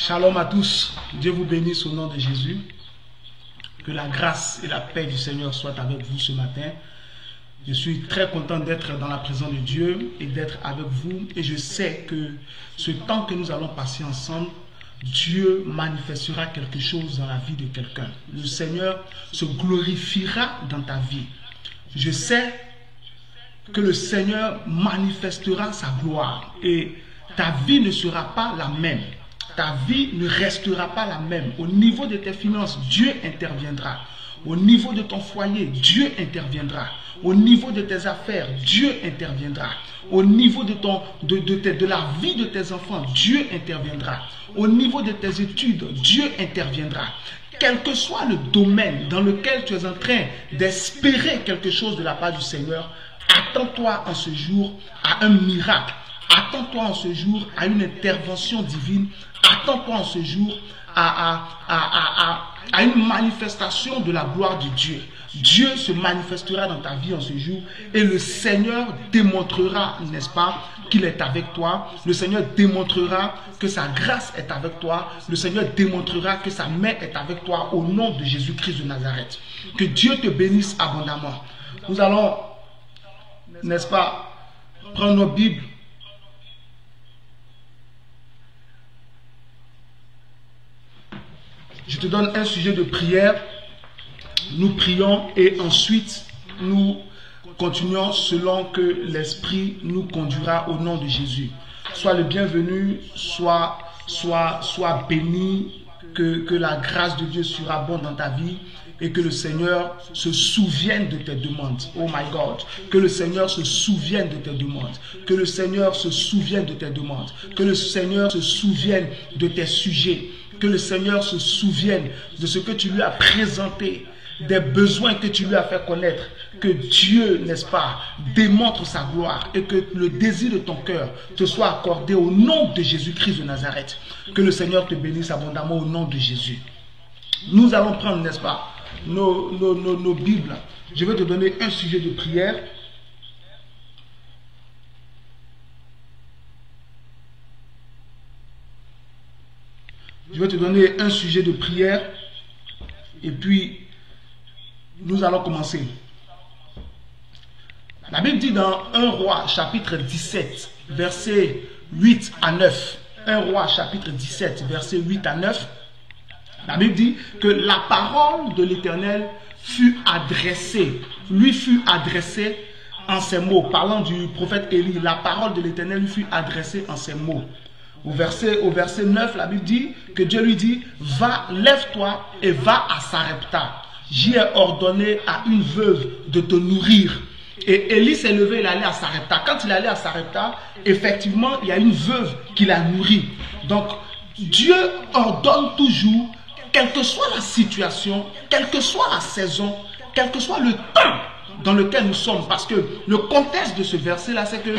Shalom à tous, Dieu vous bénisse au nom de Jésus. Que la grâce et la paix du Seigneur soient avec vous ce matin. Je suis très content d'être dans la présence de Dieu et d'être avec vous. Et je sais que ce temps que nous allons passer ensemble, Dieu manifestera quelque chose dans la vie de quelqu'un. Le Seigneur se glorifiera dans ta vie. Je sais que le Seigneur manifestera sa gloire et ta vie ne sera pas la même. Ta vie ne restera pas la même. Au niveau de tes finances, Dieu interviendra. Au niveau de ton foyer, Dieu interviendra. Au niveau de tes affaires, Dieu interviendra. Au niveau de la vie de tes enfants, Dieu interviendra. Au niveau de tes études, Dieu interviendra. Quel que soit le domaine dans lequel tu es en train d'espérer quelque chose de la part du Seigneur, attends-toi en ce jour à un miracle. Attends-toi en ce jour à une intervention divine. Attends-toi en ce jour à une manifestation de la gloire de Dieu. Dieu se manifestera dans ta vie en ce jour et le Seigneur démontrera, n'est-ce pas, qu'il est avec toi. Le Seigneur démontrera que sa grâce est avec toi. Le Seigneur démontrera que sa main est avec toi au nom de Jésus-Christ de Nazareth. Que Dieu te bénisse abondamment. Nous allons, n'est-ce pas, prendre nos Bibles. Je te donne un sujet de prière. Nous prions et ensuite nous continuons selon que l'Esprit nous conduira au nom de Jésus. Sois le bienvenu, sois béni, que la grâce de Dieu surabonde dans ta vie et que le Seigneur se souvienne de tes demandes. Oh my God, que le Seigneur se souvienne de tes demandes, que le Seigneur se souvienne de tes demandes, que le Seigneur se souvienne de tes sujets, que le Seigneur se souvienne de ce que tu lui as présenté, des besoins que tu lui as fait connaître, que Dieu, n'est-ce pas, démontre sa gloire et que le désir de ton cœur te soit accordé au nom de Jésus-Christ de Nazareth. Que le Seigneur te bénisse abondamment au nom de Jésus. Nous allons prendre, n'est-ce pas, nos Bibles. Je vais te donner un sujet de prière. Je vais te donner un sujet de prière et puis nous allons commencer. La Bible dit dans 1 Roi chapitre 17 versets 8 à 9. 1 Roi chapitre 17 versets 8 à 9. La Bible dit que la parole de l'Éternel fut adressée, lui fut adressée en ces mots. Parlant du prophète Élie, la parole de l'Éternel lui fut adressée en ces mots. Au verset 9, la Bible dit que Dieu lui dit, va, lève-toi et va à Sarepta. J'y ai ordonné à une veuve de te nourrir. Et Élie s'est levé, il allait à Sarepta. Quand il allait à Sarepta, effectivement, il y a une veuve qui l'a nourri. Donc, Dieu ordonne toujours, quelle que soit la situation, quelle que soit la saison, quel que soit le temps dans lequel nous sommes. Parce que le contexte de ce verset-là, c'est que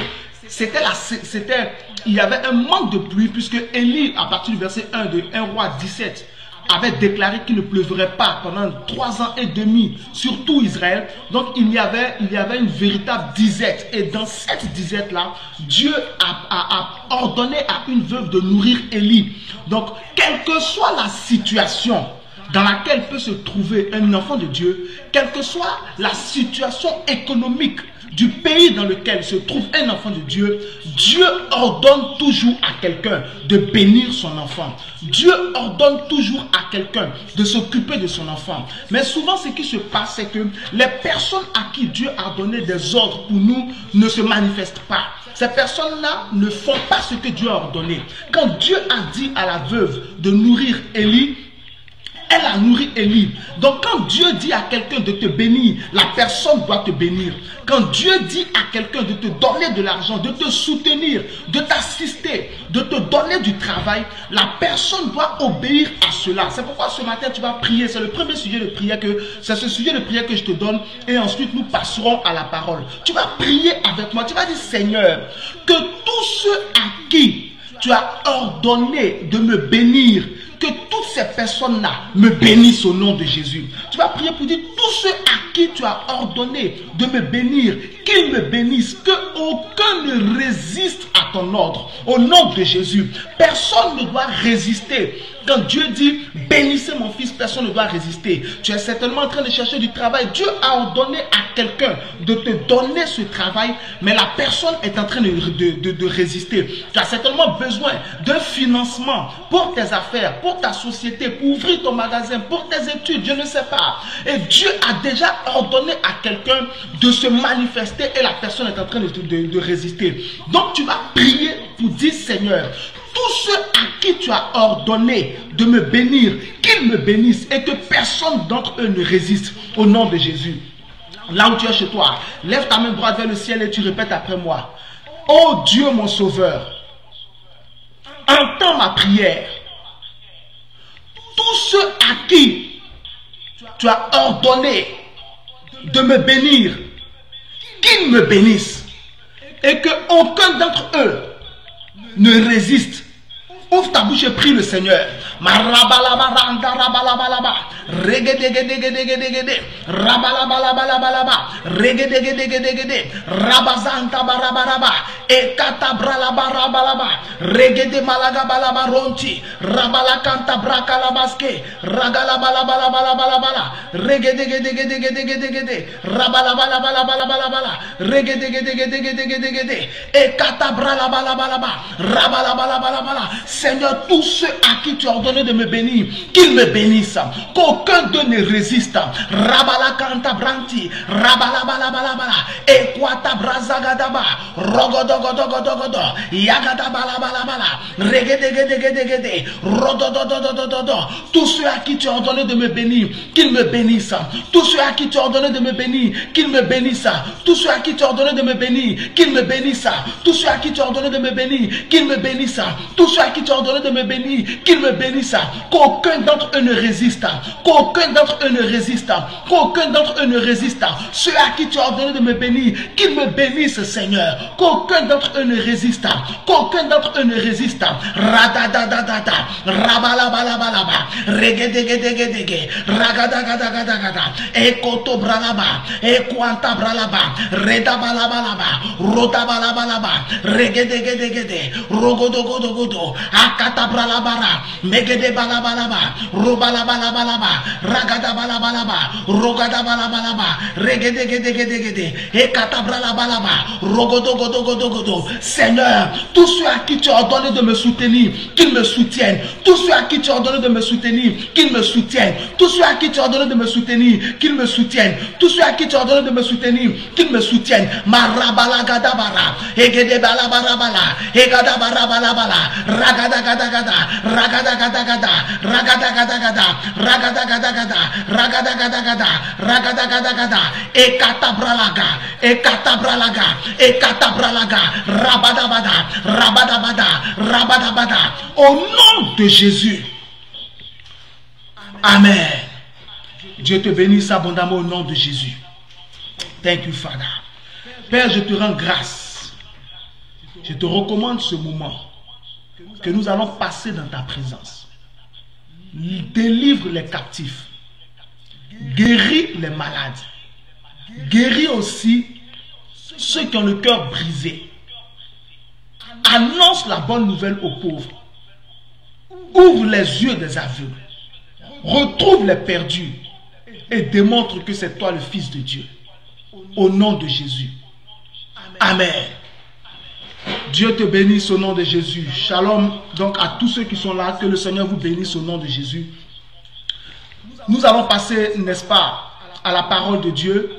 il y avait un manque de pluie, puisque Élie, à partir du verset 1 de 1 Roi 17, avait déclaré qu'il ne pleuvrait pas pendant 3 ans et demi sur tout Israël. Donc il y avait une véritable disette. Et dans cette disette-là, Dieu a ordonné à une veuve de nourrir Élie. Donc, quelle que soit la situation dans laquelle peut se trouver un enfant de Dieu, quelle que soit la situation économique du pays dans lequel se trouve un enfant de Dieu, Dieu ordonne toujours à quelqu'un de bénir son enfant. Dieu ordonne toujours à quelqu'un de s'occuper de son enfant. Mais souvent, ce qui se passe, c'est que les personnes à qui Dieu a donné des ordres pour nous ne se manifestent pas. Ces personnes-là ne font pas ce que Dieu a ordonné. Quand Dieu a dit à la veuve de nourrir Élie, elle a nourri Élie. Donc quand Dieu dit à quelqu'un de te bénir, la personne doit te bénir. Quand Dieu dit à quelqu'un de te donner de l'argent, de te soutenir, de t'assister, de te donner du travail, la personne doit obéir à cela. C'est pourquoi ce matin tu vas prier. C'est le premier sujet de prière c'est ce sujet de prière que je te donne. Et ensuite nous passerons à la parole. Tu vas prier avec moi. Tu vas dire, Seigneur, que tous ceux à qui tu as ordonné de me bénir, que toutes ces personnes-là me bénissent au nom de Jésus. Tu vas prier pour dire, tous tous ceux à qui tu as ordonné de me bénir, qu'ils me bénissent, que aucun ne résiste à ton ordre. Au nom de Jésus, personne ne doit résister. Quand Dieu dit bénissez mon fils, personne ne doit résister. Tu es certainement en train de chercher du travail. Dieu a ordonné à quelqu'un de te donner ce travail, mais la personne est en train de résister. Tu as certainement besoin d'un financement pour tes affaires, pour ta société, pour ouvrir ton magasin, pour tes études, je ne sais pas. Et Dieu a déjà ordonné à quelqu'un de se manifester et la personne est en train de résister. Donc tu vas prier pour dire Seigneur, tous ceux à qui tu as ordonné de me bénir, qu'ils me bénissent et que personne d'entre eux ne résiste au nom de Jésus. Là où tu es chez toi, lève ta main droite vers le ciel et tu répètes après moi. Oh Dieu mon sauveur, entends ma prière. Tous ceux à qui tu as ordonné de me bénir, qu'ils me bénissent et que aucun d'entre eux ne résiste. Ouvre ta bouche et prie le Seigneur. Seigneur, tous ceux à qui tu as ordonné de me bénir, qu'ils me bénissent, qu'aucun d'eux ne résiste. Rabala kanta branti, rabala bala bala bala, equata brazagadaba, rogodogodogodogodo, yagada bala bala bala, regedegedegedegede, rododododododo. Tous ceux à qui tu as ordonné de me bénir, qu'ils me bénissent. Tous ceux à qui tu as ordonné de me bénir, qu'ils me bénissent. Tous ceux à qui tu as ordonné de me bénir, qu'ils me bénissent. Tous ceux à qui tu as ordonné de me bénir, qu'ils me bénissent. Tous ceux à qui tu as ordonné de me bénir, qu'ils me bénissent, qu'aucun d'entre eux ne résiste, qu'aucun d'entre eux ne résiste, qu'aucun d'entre eux ne résiste. Ceux à qui tu as ordonné de me bénir, qu'ils me bénissent, Seigneur, qu'aucun d'entre eux ne résiste, qu'aucun d'entre eux ne résiste. Radadadadada, rabalabalabalaba, regedegedegedege, ragadagadagadagada, ekotobralaba, ekwantabralaba, redabalabalaba, rodabalabalaba, regedegedegede, rogodogodogodo, akatabralabara, megedebalabalaba, robalabalabalaba, ragadabalabalaba, rogadabalabalaba, regedegedegedegede, ekatabralabalaba, rogodogodogodogodo. Seigneur, tous ceux à qui tu as ordonné de me soutenir, qu'ils me soutiennent. Tous ceux à qui tu as ordonné de me soutenir, qu'ils me soutiennent. Tous ceux à qui tu as ordonné de me soutenir, qu'ils me soutiennent. Tous ceux à qui tu as ordonné de me soutenir, qu'ils me soutiennent. Marabalagadabara, egedebalabarabala, egadabarabalabala, ragadagadagada, ragadagadagada, ragadagadagada, ragadagadagada, ragadagadagada, ragadagadagada, ekatabralaga, ekatabralaga, ekatabralaga, rabadabada, rabadabada, rabadabada. Au nom de Jésus. Amen. Dieu te bénisse abondamment au nom de Jésus. Thank you, Father. Père, je te rends grâce. Je te recommande ce moment que nous allons passer dans ta présence. Délivre les captifs. Guéris les malades. Guéris aussi ceux qui ont le cœur brisé. Annonce la bonne nouvelle aux pauvres. Ouvre les yeux des aveugles. Retrouve les perdus. Et démontre que c'est toi le Fils de Dieu. Au nom de Jésus. Amen. Dieu te bénisse au nom de Jésus. Shalom donc à tous ceux qui sont là. Que le Seigneur vous bénisse au nom de Jésus. Nous allons passer, n'est-ce pas, à la parole de Dieu.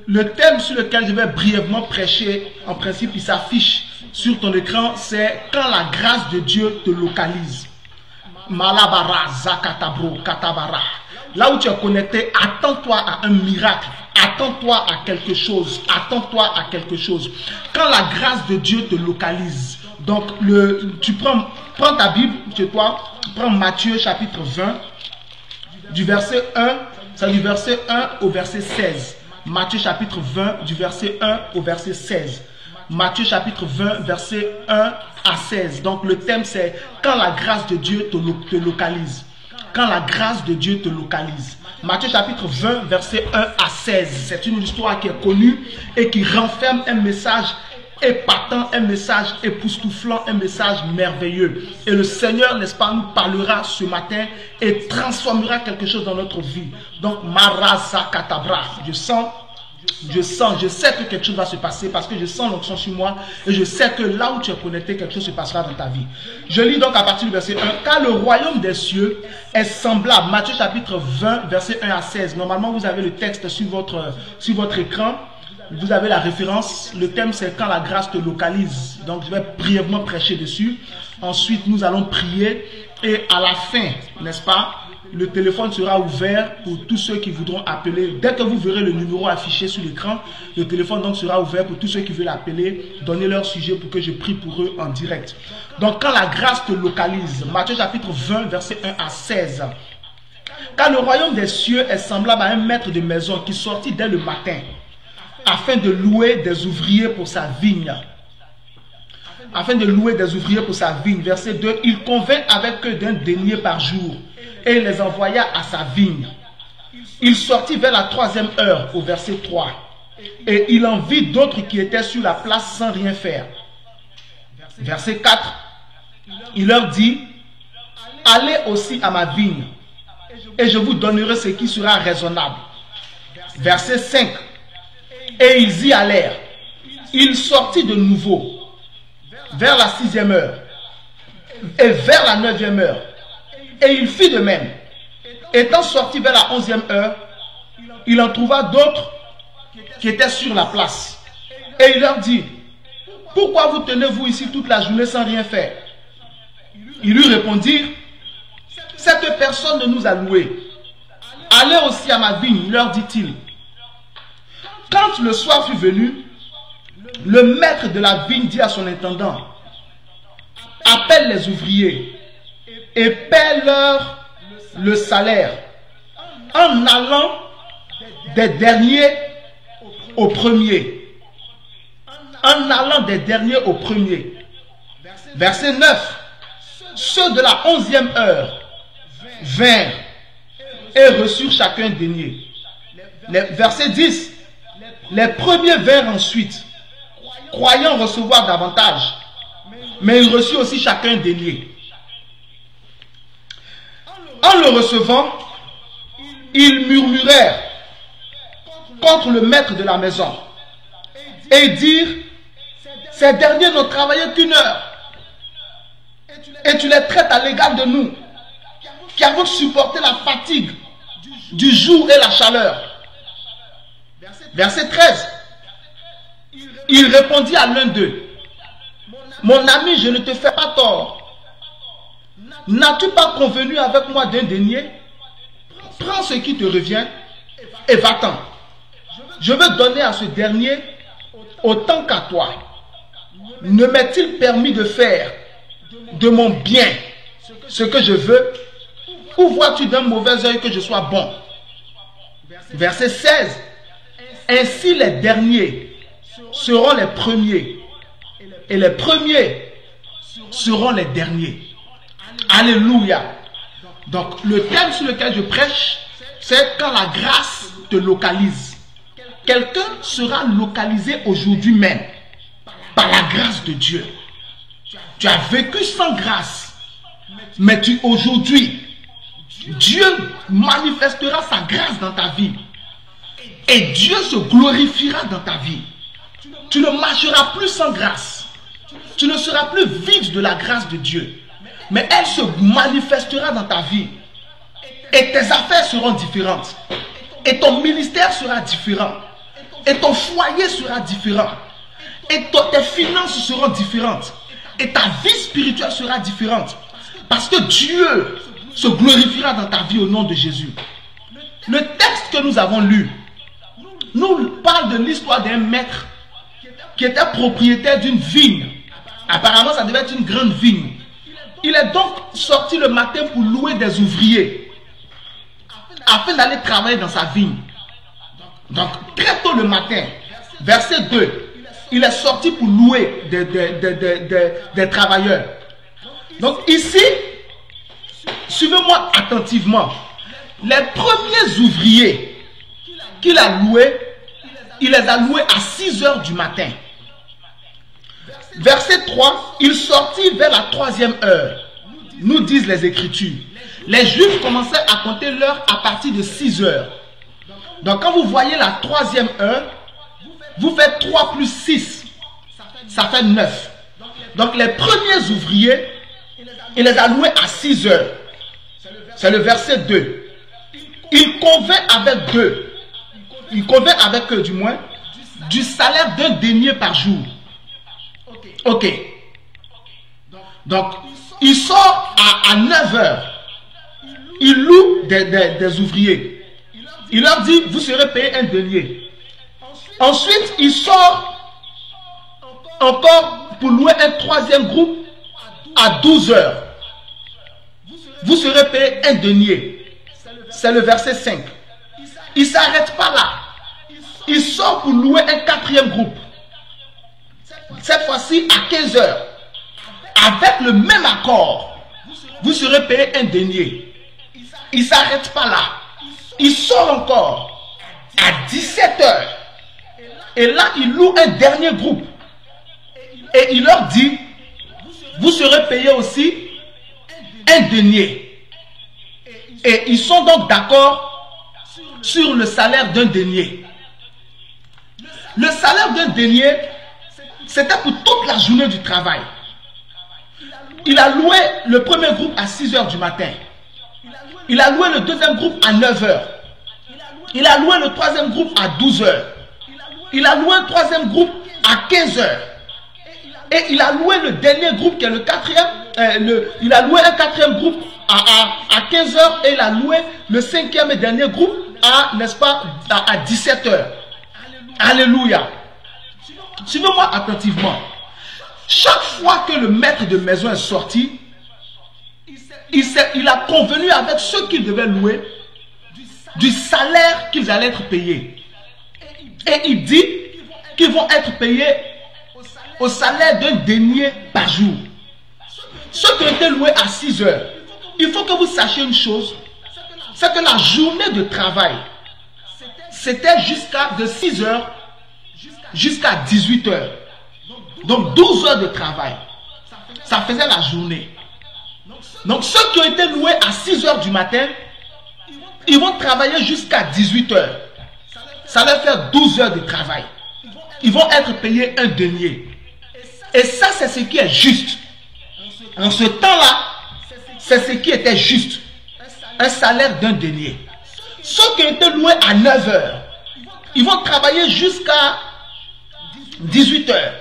Le thème sur lequel je vais brièvement prêcher, en principe il s'affiche sur ton écran, c'est quand la grâce de Dieu te localise. Malabara, Zakatabro, Katabara. Là où tu es connecté, attends-toi à un miracle. Attends-toi à quelque chose. Attends-toi à quelque chose. Quand la grâce de Dieu te localise. Donc, tu prends ta Bible chez toi. Prends Matthieu chapitre 20. Du verset 1. C'est du verset 1 au verset 16. Matthieu chapitre 20. Du verset 1 au verset 16. Matthieu chapitre 20, verset 1 à 16. Donc, le thème c'est quand la grâce de Dieu te localise. quand la grâce de Dieu te localise. Matthieu chapitre 20, verset 1 à 16. C'est une histoire qui est connue et qui renferme un message épatant, un message époustouflant, un message merveilleux. Et le Seigneur, n'est-ce pas, nous parlera ce matin et transformera quelque chose dans notre vie. Donc, Marasa Katabra, je sais que quelque chose va se passer parce que je sens l'onction sur moi et je sais que là où tu es connecté, quelque chose se passera dans ta vie. Je lis donc à partir du verset 1. Car le royaume des cieux est semblable. Matthieu chapitre 20, verset 1 à 16. Normalement, vous avez le texte sur votre écran. Vous avez la référence. Le thème, c'est quand la grâce te localise. Donc, je vais brièvement prêcher dessus. Ensuite, nous allons prier. Et à la fin, n'est-ce pas, le téléphone sera ouvert pour tous ceux qui voudront appeler. Dès que vous verrez le numéro affiché sur l'écran, le téléphone donc sera ouvert pour tous ceux qui veulent appeler, donner leur sujet pour que je prie pour eux en direct. Donc, quand la grâce te localise, Matthieu chapitre 20, verset 1 à 16. Car le royaume des cieux est semblable à un maître de maison qui sortit dès le matin, afin de louer des ouvriers pour sa vigne. Verset 2. Il convint avec eux d'un denier par jour et les envoya à sa vigne. Il sortit vers la 3e heure au verset 3. Et il en vit d'autres qui étaient sur la place sans rien faire. Verset 4. Il leur dit, allez aussi à ma vigne et je vous donnerai ce qui sera raisonnable. Verset 5. Et ils y allèrent. Il sortit de nouveau vers la 6e heure et vers la 9e heure. Et il fit de même. Étant sorti vers la 11e heure, il en trouva d'autres qui étaient sur la place. Et il leur dit, pourquoi vous tenez-vous ici toute la journée sans rien faire? Ils lui répondirent, cette personne nous a loués. Allez aussi à ma vigne, leur dit-il. Quand le soir fut venu, le maître de la vigne dit à son intendant, appelle les ouvriers et paie-leur le salaire en allant des derniers aux premiers. Verset 9. Ceux de la 11e heure vinrent et reçurent chacun un denier. Verset 10. Les premiers vinrent ensuite, croyant recevoir davantage, mais ils reçurent aussi chacun un denier. En le recevant, ils murmurèrent contre le maître de la maison et dirent, ces derniers n'ont travaillé qu'1 heure et tu les traites à l'égal de nous qui avons supporté la fatigue du jour et la chaleur. Verset 13. Il répondit à l'un d'eux, mon ami, je ne te fais pas tort. N'as-tu pas convenu avec moi d'un denier? Prends ce qui te revient et va-t'en. Je veux donner à ce dernier autant qu'à toi. Ne m'est-il permis de faire de mon bien ce que je veux, ou vois-tu d'un mauvais œil que je sois bon? Verset 16. Ainsi les derniers seront les premiers et les premiers seront les derniers. Alléluia. Donc le thème sur lequel je prêche, c'est quand la grâce te localise. Quelqu'un sera localisé aujourd'hui même par la grâce de Dieu. Tu as vécu sans grâce, mais aujourd'hui, Dieu manifestera sa grâce dans ta vie. Et Dieu se glorifiera dans ta vie. Tu ne marcheras plus sans grâce. Tu ne seras plus vide de la grâce de Dieu. Mais elle se manifestera dans ta vie. Et tes affaires seront différentes. Et ton ministère sera différent. Et ton foyer sera différent. Et tes finances seront différentes. Et ta vie spirituelle sera différente. Parce que Dieu se glorifiera dans ta vie au nom de Jésus. Le texte que nous avons lu nous parle de l'histoire d'un maître qui était propriétaire d'une vigne. Apparemment, ça devait être une grande vigne. Il est donc sorti le matin pour louer des ouvriers afin d'aller travailler dans sa vigne. Donc, très tôt le matin, verset 2, il est sorti pour louer des travailleurs. Donc ici, suivez-moi attentivement. Les premiers ouvriers qu'il a loués, il les a loués à 6 heures du matin. Verset 3, il sortit vers la 3e heure, nous disent les Écritures. Les Juifs commençaient à compter l'heure à partir de 6 heures. Donc quand vous voyez la 3e heure, vous faites 3 plus 6, ça fait 9. Donc les premiers ouvriers, il les a loués à 6 heures. C'est le verset 2. Il convient avec eux. Il convient avec eux du moins du salaire d'un denier par jour. Ok. Donc il sort à 9 heures. Il loue des ouvriers. Il leur dit, vous serez payé un denier. Ensuite, il sort encore pour louer un 3e groupe à 12 heures. Vous serez payé un denier. C'est le verset 5. Il ne s'arrête pas là. Il sort pour louer un 4e groupe. Cette fois-ci à 15 heures. Avec le même accord, vous serez payé un denier. Il ne s'arrête pas là. Il sort encore à 17 heures. Et là, il loue un dernier groupe. Et il leur dit, vous serez payé aussi un denier. Et ils sont donc d'accord sur le salaire d'un denier. Le salaire d'un denier, c'était pour toute la journée du travail. Il a loué le premier groupe à 6 heures du matin. Il a loué le deuxième groupe à 9 heures. Il a loué le troisième groupe à 12 heures. Il a loué un troisième groupe à 15 heures. Et il a loué le dernier groupe qui est le 4e. Il a loué un 4e groupe à 15 heures. Et il a loué le 5e et dernier groupe à, n'est-ce pas, à 17 heures. Alléluia. Suivez-moi attentivement. Chaque fois que le maître de maison est sorti, il a convenu avec ceux qu'il devait louer du salaire qu'ils allaient être payés. Et il dit qu'ils vont être payés au salaire d'un denier par jour. Ceux qui ont été loués à 6 heures, il faut que vous sachiez une chose, c'est que la journée de travail, c'était de 6 heures jusqu'à 18 heures. Donc 12 heures de travail. Ça faisait la journée. Donc ceux qui ont été loués à 6 heures du matin, ils vont travailler jusqu'à 18 heures. Ça leur fait 12 heures de travail. Ils vont être payés un denier. Et ça, c'est ce qui est juste. En ce temps-là, c'est ce qui était juste. Un salaire d'un denier. Ceux qui ont été loués à 9 heures, ils vont travailler jusqu'à 18 heures.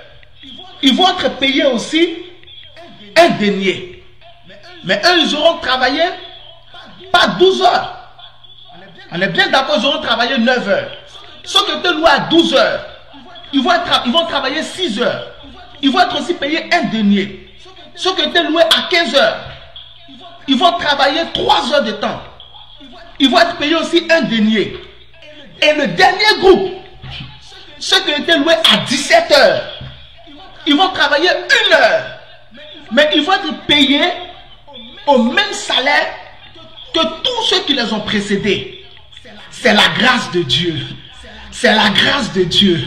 Ils vont être payés aussi un denier. Mais eux, ils auront travaillé pas 12 heures. On est bien d'accord, ils auront travaillé 9 heures. Ceux qui ont été loués à 12 heures, ils vont travailler 6 heures. Ils vont être aussi payés un denier. Ceux qui ont été loués à 15 heures, ils vont travailler 3 heures de temps. Ils vont être payés aussi un denier. Et le dernier groupe, ceux qui ont été loués à 17 heures, ils vont travailler 1 heure. Mais ils vont être payés au même salaire que tous ceux qui les ont précédés. C'est la grâce de Dieu. C'est la grâce de Dieu.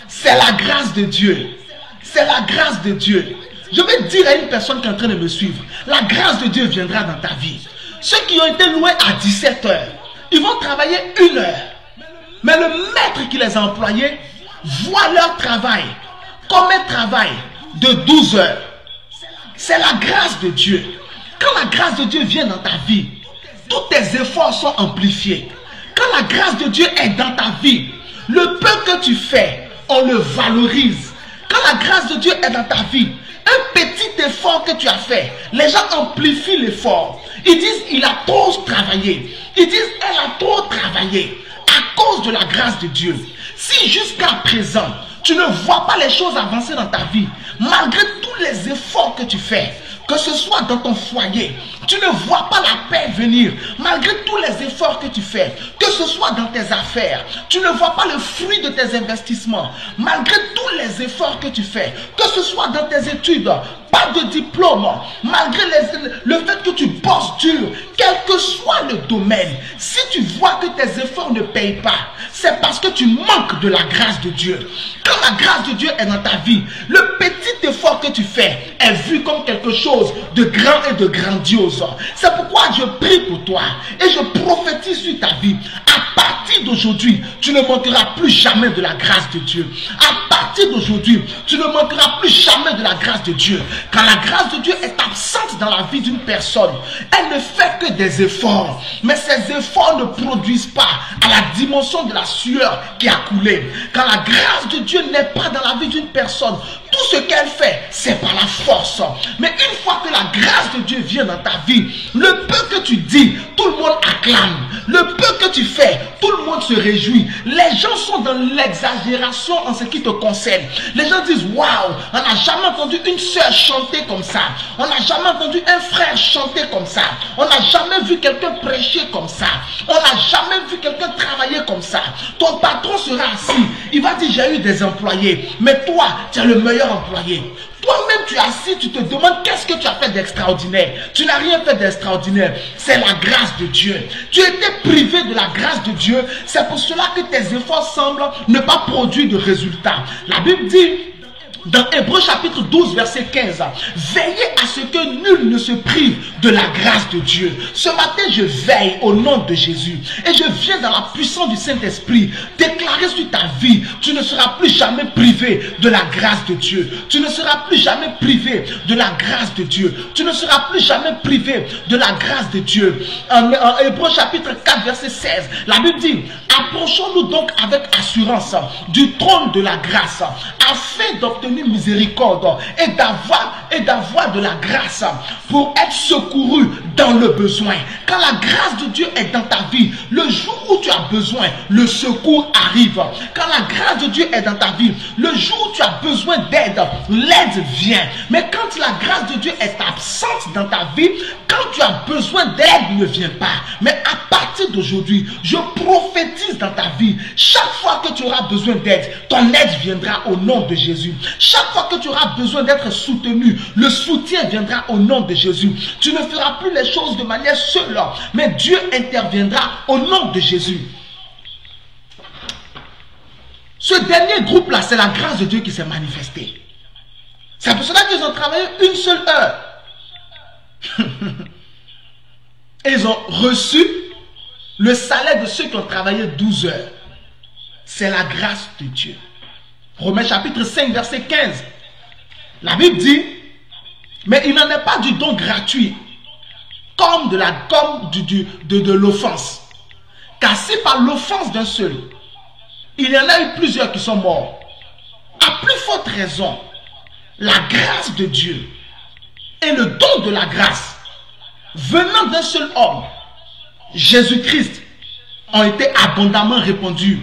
C'est la grâce de Dieu. C'est la grâce de Dieu. Je vais dire à une personne qui est en train de me suivre, la grâce de Dieu viendra dans ta vie. Ceux qui ont été loués à 17 heures, ils vont travailler 1 heure. Mais le maître qui les a employés voit leur travail comme un travail de 12 heures. C'est la grâce de Dieu. Quand la grâce de Dieu vient dans ta vie, tous tes efforts sont amplifiés. Quand la grâce de Dieu est dans ta vie, le peu que tu fais, on le valorise. Quand la grâce de Dieu est dans ta vie, un petit effort que tu as fait, les gens amplifient l'effort. Ils disent, il a trop travaillé. Ils disent, elle a trop travaillé à cause de la grâce de Dieu. Si jusqu'à présent, tu ne vois pas les choses avancer dans ta vie, malgré tous les efforts que tu fais, que ce soit dans ton foyer, tu ne vois pas la paix venir, malgré tous les efforts que tu fais, que ce soit dans tes affaires, tu ne vois pas le fruit de tes investissements, malgré tous les efforts que tu fais, que ce soit dans tes études, pas de diplôme, malgré le fait que tu bosses dur, quel que soit le domaine, si tu vois que tes efforts ne payent pas, c'est parce que tu manques de la grâce de Dieu. Quand la grâce de Dieu est dans ta vie, le petit effort que tu fais est vu comme quelque chose de grand et de grandiose. C'est pourquoi je prie pour toi et je prophétise sur ta vie. À partir d'aujourd'hui, tu ne manqueras plus jamais de la grâce de Dieu. À partir d'aujourd'hui, tu ne manqueras plus jamais de la grâce de Dieu. Quand la grâce de Dieu est absente dans la vie d'une personne, elle ne fait que des efforts. Mais ces efforts ne produisent pas à la dimension de la sueur qui a coulé. Quand la grâce de Dieu n'est pas dans la vie d'une personne, tout ce qu'elle fait, c'est par la force. Mais une fois que la grâce de Dieu vient dans ta vie, le peu que tu dis, tout le monde acclame. Le peu que tu fais, tout le monde se réjouit. Les gens sont dans l'exagération en ce qui te concerne. Les gens disent, waouh, on n'a jamais entendu une sœur chanter comme ça. On n'a jamais entendu un frère chanter comme ça. On n'a jamais vu quelqu'un prêcher comme ça. On n'a jamais vu quelqu'un travailler comme ça. Ton patron sera assis. Il va dire, j'ai eu des employés. Mais toi, tu es le meilleur employé. Toi-même, tu es assis, tu te demandes qu'est-ce que tu as fait d'extraordinaire. Tu n'as rien fait d'extraordinaire. C'est la grâce de Dieu. Tu étais privé de la grâce de Dieu. C'est pour cela que tes efforts semblent ne pas produire de résultats. La Bible dit, dans Hébreux chapitre 12, verset 15, veillez à ce que nul ne se prive de la grâce de Dieu. Ce matin, je veille au nom de Jésus et je viens dans la puissance du Saint-Esprit déclarer sur ta vie, tu ne seras plus jamais privé de la grâce de Dieu. Tu ne seras plus jamais privé de la grâce de Dieu. Tu ne seras plus jamais privé de la grâce de Dieu. En Hébreux chapitre 4, verset 16, la Bible dit, approchons-nous donc avec assurance du trône de la grâce afin d'obtenir miséricorde et d'avoir de la grâce pour être secouru dans le besoin. Quand la grâce de Dieu est dans ta vie, le jour où tu as besoin, le secours arrive. Quand la grâce de Dieu est dans ta vie, le jour où tu as besoin d'aide, l'aide vient. Mais quand la grâce de Dieu est absente dans ta vie, quand tu as besoin d'aide, ne vient pas. Mais à partir d'aujourd'hui, je prophétise dans ta vie, chaque fois que tu auras besoin d'aide, ton aide viendra au nom de Jésus. Chaque fois que tu auras besoin d'être soutenu, le soutien viendra au nom de Jésus. Tu ne feras plus les choses de manière seule, mais Dieu interviendra au nom de Jésus. Ce dernier groupe-là, c'est la grâce de Dieu qui s'est manifestée. C'est pour cela qu'ils ont travaillé une seule heure. Et ils ont reçu le salaire de ceux qui ont travaillé 12 heures. C'est la grâce de Dieu. Romains chapitre 5, verset 15. La Bible dit, mais il n'en est pas du don gratuit, comme de l'offense. Car si par l'offense d'un seul, il y en a eu plusieurs qui sont morts, à plus forte raison, la grâce de Dieu et le don de la grâce venant d'un seul homme, Jésus-Christ, ont été abondamment répandus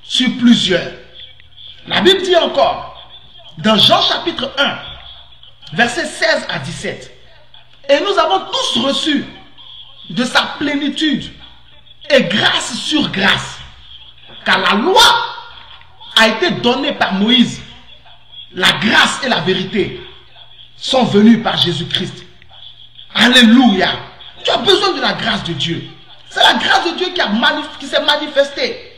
sur plusieurs. La Bible dit encore, dans Jean chapitre 1, versets 16 à 17, et nous avons tous reçu de sa plénitude et grâce sur grâce, car la loi a été donnée par Moïse. La grâce et la vérité sont venues par Jésus-Christ. Alléluia. Tu as besoin de la grâce de Dieu. C'est la grâce de Dieu qui s'est manifestée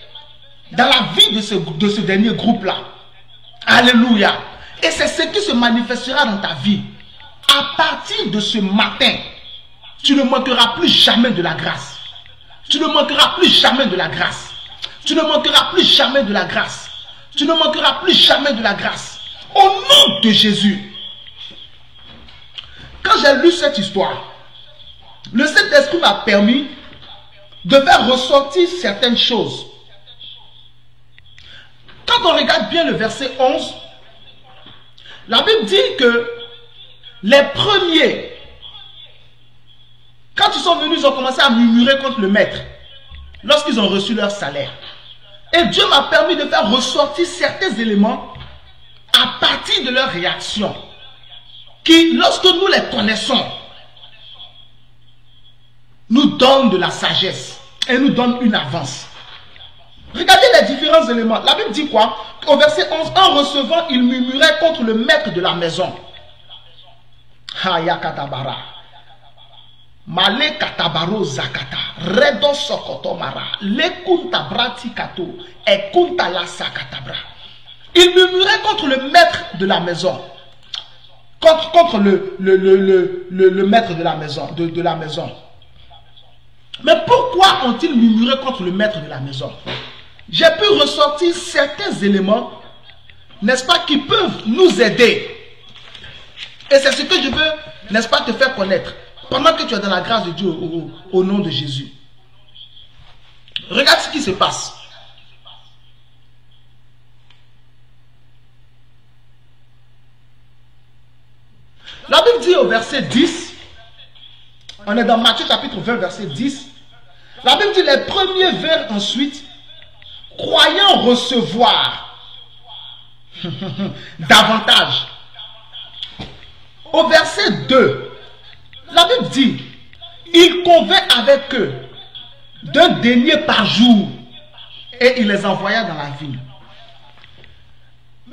dans la vie de ce dernier groupe-là. Alléluia. Et c'est ce qui se manifestera dans ta vie. À partir de ce matin, tu ne manqueras plus jamais de la grâce. Tu ne manqueras plus jamais de la grâce. Tu ne manqueras plus jamais de la grâce. Tu ne manqueras plus jamais de la grâce. Au nom de Jésus. Quand j'ai lu cette histoire, le Saint-Esprit m'a permis de faire ressortir certaines choses. Quand on regarde bien le verset 11, la Bible dit que les premiers, quand ils sont venus, ils ont commencé à murmurer contre le maître lorsqu'ils ont reçu leur salaire. Et Dieu m'a permis de faire ressortir certains éléments à partir de leur réaction. qui, lorsque nous les connaissons, nous donnent de la sagesse et nous donnent une avance. Regardez les différents éléments. La Bible dit quoi? Au verset 11, en recevant, il murmurait contre le maître de la maison. Haya katabara. Male katabaro zakata. Redo sokoto mara. Le kunta brati kato. Et kunta la sakatabra. Il murmurait contre le maître de la maison. Contre le maître de la maison. De la maison. Mais pourquoi ont-ils murmuré contre le maître de la maison? J'ai pu ressortir certains éléments, n'est-ce pas, qui peuvent nous aider. Et c'est ce que je veux, n'est-ce pas, te faire connaître. Pendant que tu es dans la grâce de Dieu au nom de Jésus. Regarde ce qui se passe. La Bible dit au verset 10, on est dans Matthieu chapitre 20, verset 10. La Bible dit les premiers vers ensuite, croyant recevoir davantage. Au verset 2, la Bible dit, il convint avec eux d'un denier par jour et il les envoya dans la ville.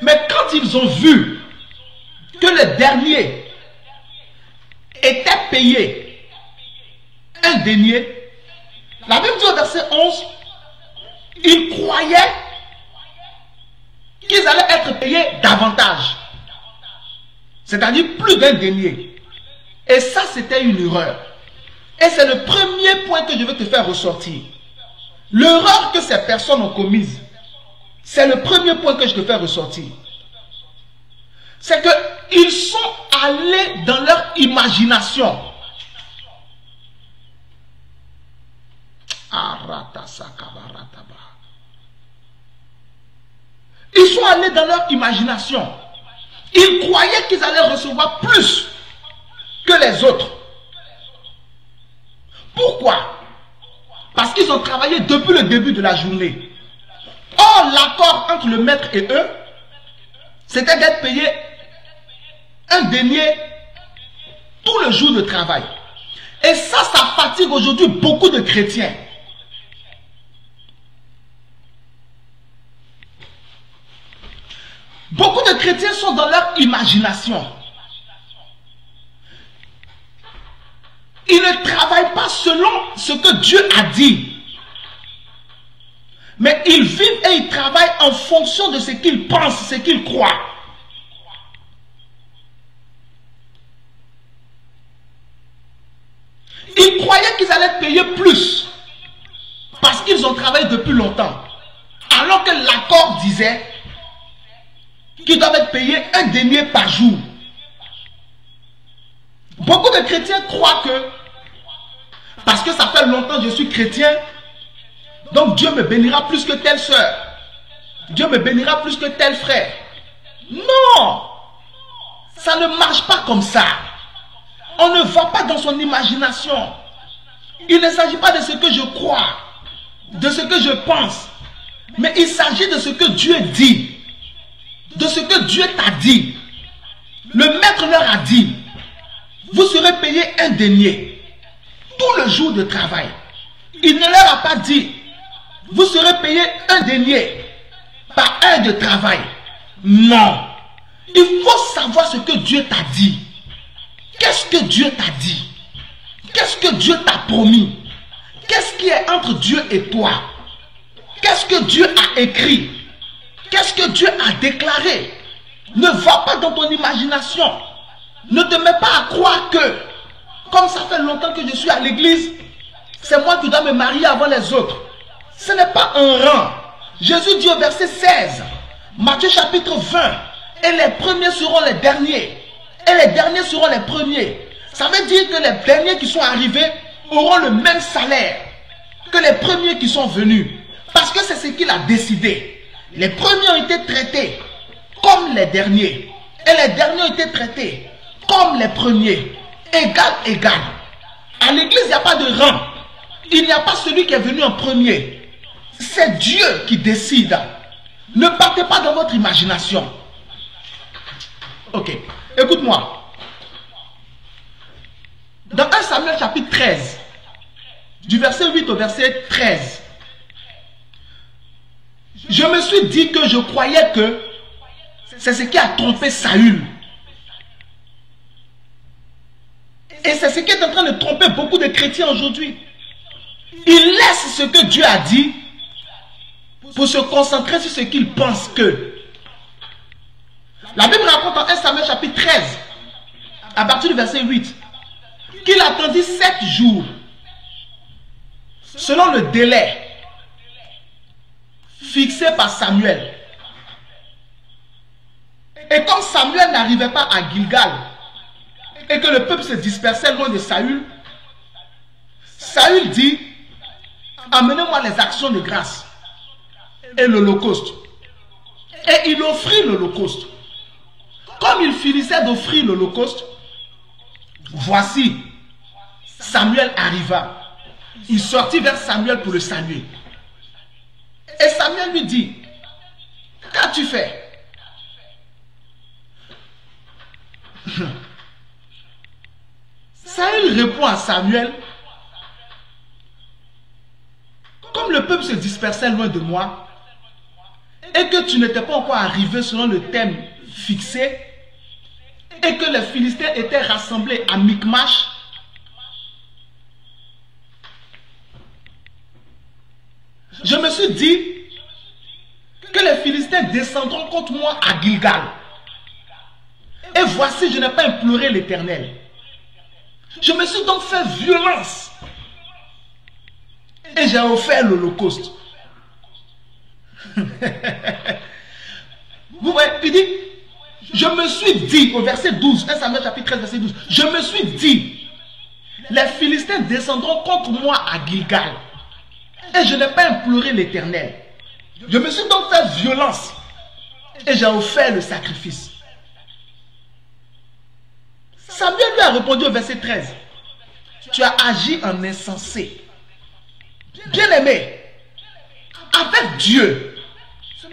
Mais quand ils ont vu que les derniers étaient payés un denier, la Bible dit au verset 11, ils croyaient qu'ils allaient être payés davantage. C'est-à-dire plus d'un denier. Et ça, c'était une erreur. Et c'est le premier point que je veux te faire ressortir. L'erreur que ces personnes ont commise, c'est le premier point que je te fais ressortir. C'est qu'ils sont allés dans leur imagination. Ils sont allés dans leur imagination. Ils croyaient qu'ils allaient recevoir plus que les autres. Pourquoi? Parce qu'ils ont travaillé depuis le début de la journée. Or, l'accord entre le maître et eux, c'était d'être payé un denier tout le jour de travail. Et ça fatigue aujourd'hui beaucoup de chrétiens. Beaucoup de chrétiens sont dans leur imagination. Ils ne travaillent pas selon ce que Dieu a dit. Mais ils vivent et ils travaillent en fonction de ce qu'ils pensent, ce qu'ils croient. Ils croyaient qu'ils allaient payer plus parce qu'ils ont travaillé depuis longtemps. Alors que l'accord disait qu'ils doivent être payés un denier par jour. Beaucoup de chrétiens croient que parce que ça fait longtemps que je suis chrétien, donc Dieu me bénira plus que telle soeur. Dieu me bénira plus que tel frère. Non! Ça ne marche pas comme ça. On ne va pas dans son imagination. Il ne s'agit pas de ce que je crois, de ce que je pense, mais il s'agit de ce que Dieu dit, de ce que Dieu t'a dit. Le maître leur a dit, vous serez payé un denier, tout le jour de travail. Il ne leur a pas dit, vous serez payé un denier par heure de travail. Non. Il faut savoir ce que Dieu t'a dit. Qu'est-ce que Dieu t'a dit? Qu'est-ce que Dieu t'a promis? Qu'est-ce qui est entre Dieu et toi? Qu'est-ce que Dieu a écrit? Qu'est-ce que Dieu a déclaré? Ne va pas dans ton imagination. Ne te mets pas à croire que, comme ça fait longtemps que je suis à l'église, c'est moi qui dois me marier avant les autres. Ce n'est pas un rang. Jésus dit au verset 16, Matthieu chapitre 20, et les premiers seront les derniers, et les derniers seront les premiers. Ça veut dire que les derniers qui sont arrivés auront le même salaire que les premiers qui sont venus. Parce que c'est ce qu'il a décidé. Les premiers ont été traités comme les derniers. Et les derniers ont été traités comme les premiers. Égal, égal. À l'église, il n'y a pas de rang. Il n'y a pas celui qui est venu en premier. C'est Dieu qui décide. Ne partez pas dans votre imagination. Ok, écoute-moi. Dans 1 Samuel chapitre 13, du verset 8 au verset 13, je me suis dit que je croyais que c'est ce qui a trompé Saül. Et c'est ce qui est en train de tromper beaucoup de chrétiens aujourd'hui. Ils laissent ce que Dieu a dit pour se concentrer sur ce qu'ils pensent que. La Bible raconte en 1 Samuel chapitre 13, à partir du verset 8, qu'il attendit 7 jours, selon le délai fixé par Samuel. Et comme Samuel n'arrivait pas à Gilgal, et que le peuple se dispersait loin de Saül, Saül dit, amenez-moi les actions de grâce et l'holocauste. Et il offrit l'holocauste. Comme il finissait d'offrir l'holocauste, voici, Samuel arriva. Il sortit vers Samuel pour le saluer. Et Samuel lui dit, qu'as-tu fait? Saül répond à Samuel, comme le peuple se dispersait loin de moi, et que tu n'étais pas encore arrivé selon le thème fixé, et que les Philistins étaient rassemblés à Michmash, je me suis dit que les Philistins descendront contre moi à Gilgal. Et voici, je n'ai pas imploré l'Éternel. Je me suis donc fait violence. Et j'ai offert l'holocauste. Vous voyez, il dit, je me suis dit, au verset 12, 1 Samuel chapitre 13, verset 12, je me suis dit, les Philistins descendront contre moi à Gilgal. Et je n'ai pas imploré l'Éternel. Je me suis donc fait violence. Et j'ai offert le sacrifice. Samuel lui a répondu au verset 13. Tu as agi en insensé. Bien-aimé, avec Dieu,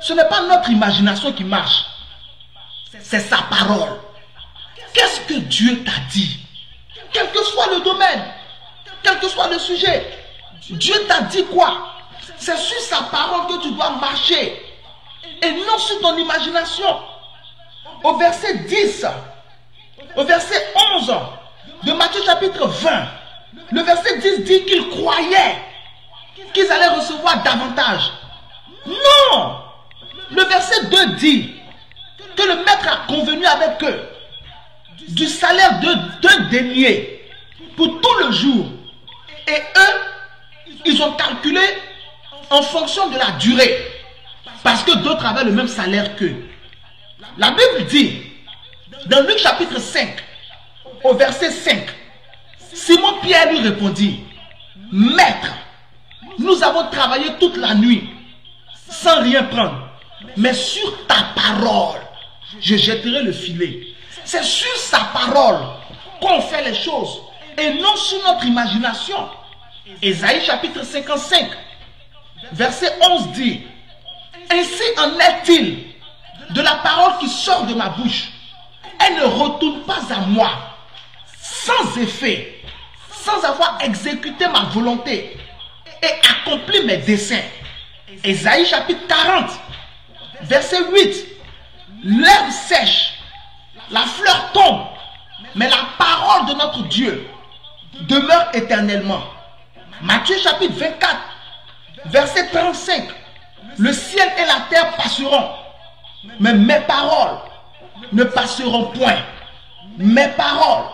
ce n'est pas notre imagination qui marche. C'est sa parole. Qu'est-ce que Dieu t'a dit? Quel que soit le domaine, quel que soit le sujet, Dieu t'a dit quoi? C'est sur sa parole que tu dois marcher et non sur ton imagination. Au verset 10, au verset 11 de Matthieu chapitre 20, le verset 10 dit qu'ils croyaient qu'ils allaient recevoir davantage. Non! Le verset 2 dit que le maître a convenu avec eux du salaire de 2 deniers pour tout le jour. Et eux, ils ont calculé en fonction de la durée. Parce que d'autres avaient le même salaire qu'eux. La Bible dit, dans Luc chapitre 5, au verset 5, Simon-Pierre lui répondit, Maître, nous avons travaillé toute la nuit sans rien prendre. Mais sur ta parole, je jetterai le filet. C'est sur sa parole qu'on fait les choses et non sur notre imagination. Ésaïe chapitre 55, verset 11 dit, ainsi en est-il de la parole qui sort de ma bouche. Elle ne retourne pas à moi sans effet, sans avoir exécuté ma volonté et accompli mes desseins. Ésaïe chapitre 40, verset 8. L'herbe sèche, la fleur tombe, mais la parole de notre Dieu demeure éternellement. Matthieu chapitre 24, verset 35. Le ciel et la terre passeront, mais mes paroles ne passeront point. Mes paroles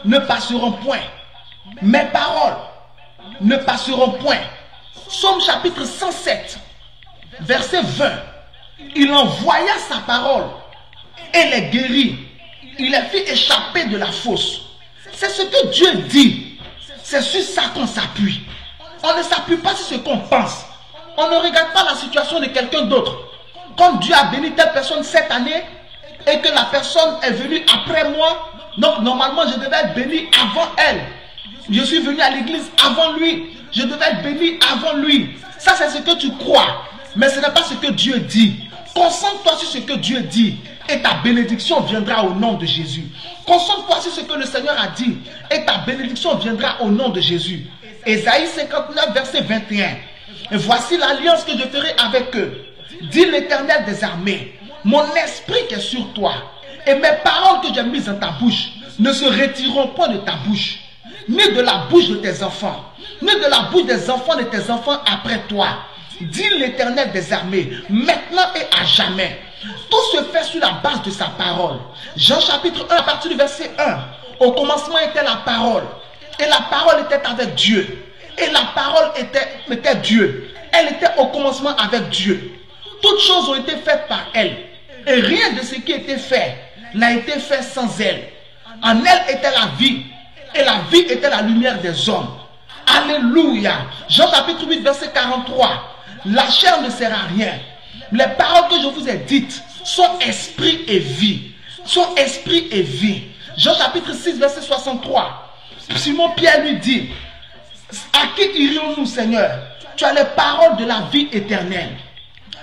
ne passeront point. Mes paroles ne passeront point. Psaume chapitre 107, verset 20. Il envoya sa parole et les guérit. Il les fit échapper de la fosse. C'est ce que Dieu dit. C'est sur ça qu'on s'appuie. On ne s'appuie pas sur ce qu'on pense. On ne regarde pas la situation de quelqu'un d'autre. Comme Dieu a béni telle personne cette année et que la personne est venue après moi, donc normalement je devais être béni avant elle. Je suis venu à l'église avant lui. Je devais être béni avant lui. Ça c'est ce que tu crois. Mais ce n'est pas ce que Dieu dit. Concentre-toi sur ce que Dieu dit. et ta bénédiction viendra au nom de Jésus. Concentre-toi sur ce que le Seigneur a dit et ta bénédiction viendra au nom de Jésus. Ésaïe 59, verset 21. Et voici l'alliance que je ferai avec eux, dit l'Éternel des armées. Mon esprit qui est sur toi et mes paroles que j'ai mises dans ta bouche ne se retireront point de ta bouche, ni de la bouche de tes enfants, ni de la bouche des enfants de tes enfants après toi, dit l'Éternel des armées, maintenant et à jamais. Tout se fait sur la base de sa parole. Jean chapitre 1 à partir du verset 1. Au commencement était la parole, et la parole était avec Dieu, et la parole était Dieu. Elle était au commencement avec Dieu. Toutes choses ont été faites par elle, et rien de ce qui était fait n'a été fait sans elle. En elle était la vie, et la vie était la lumière des hommes. Alléluia. Jean chapitre 8 verset 43. La chair ne sert à rien. Les paroles que je vous ai dites sont esprit et vie. Sont esprit et vie. Jean chapitre 6 verset 63. Simon Pierre lui dit, à qui irions-nous, Seigneur? Tu as les paroles de la vie éternelle.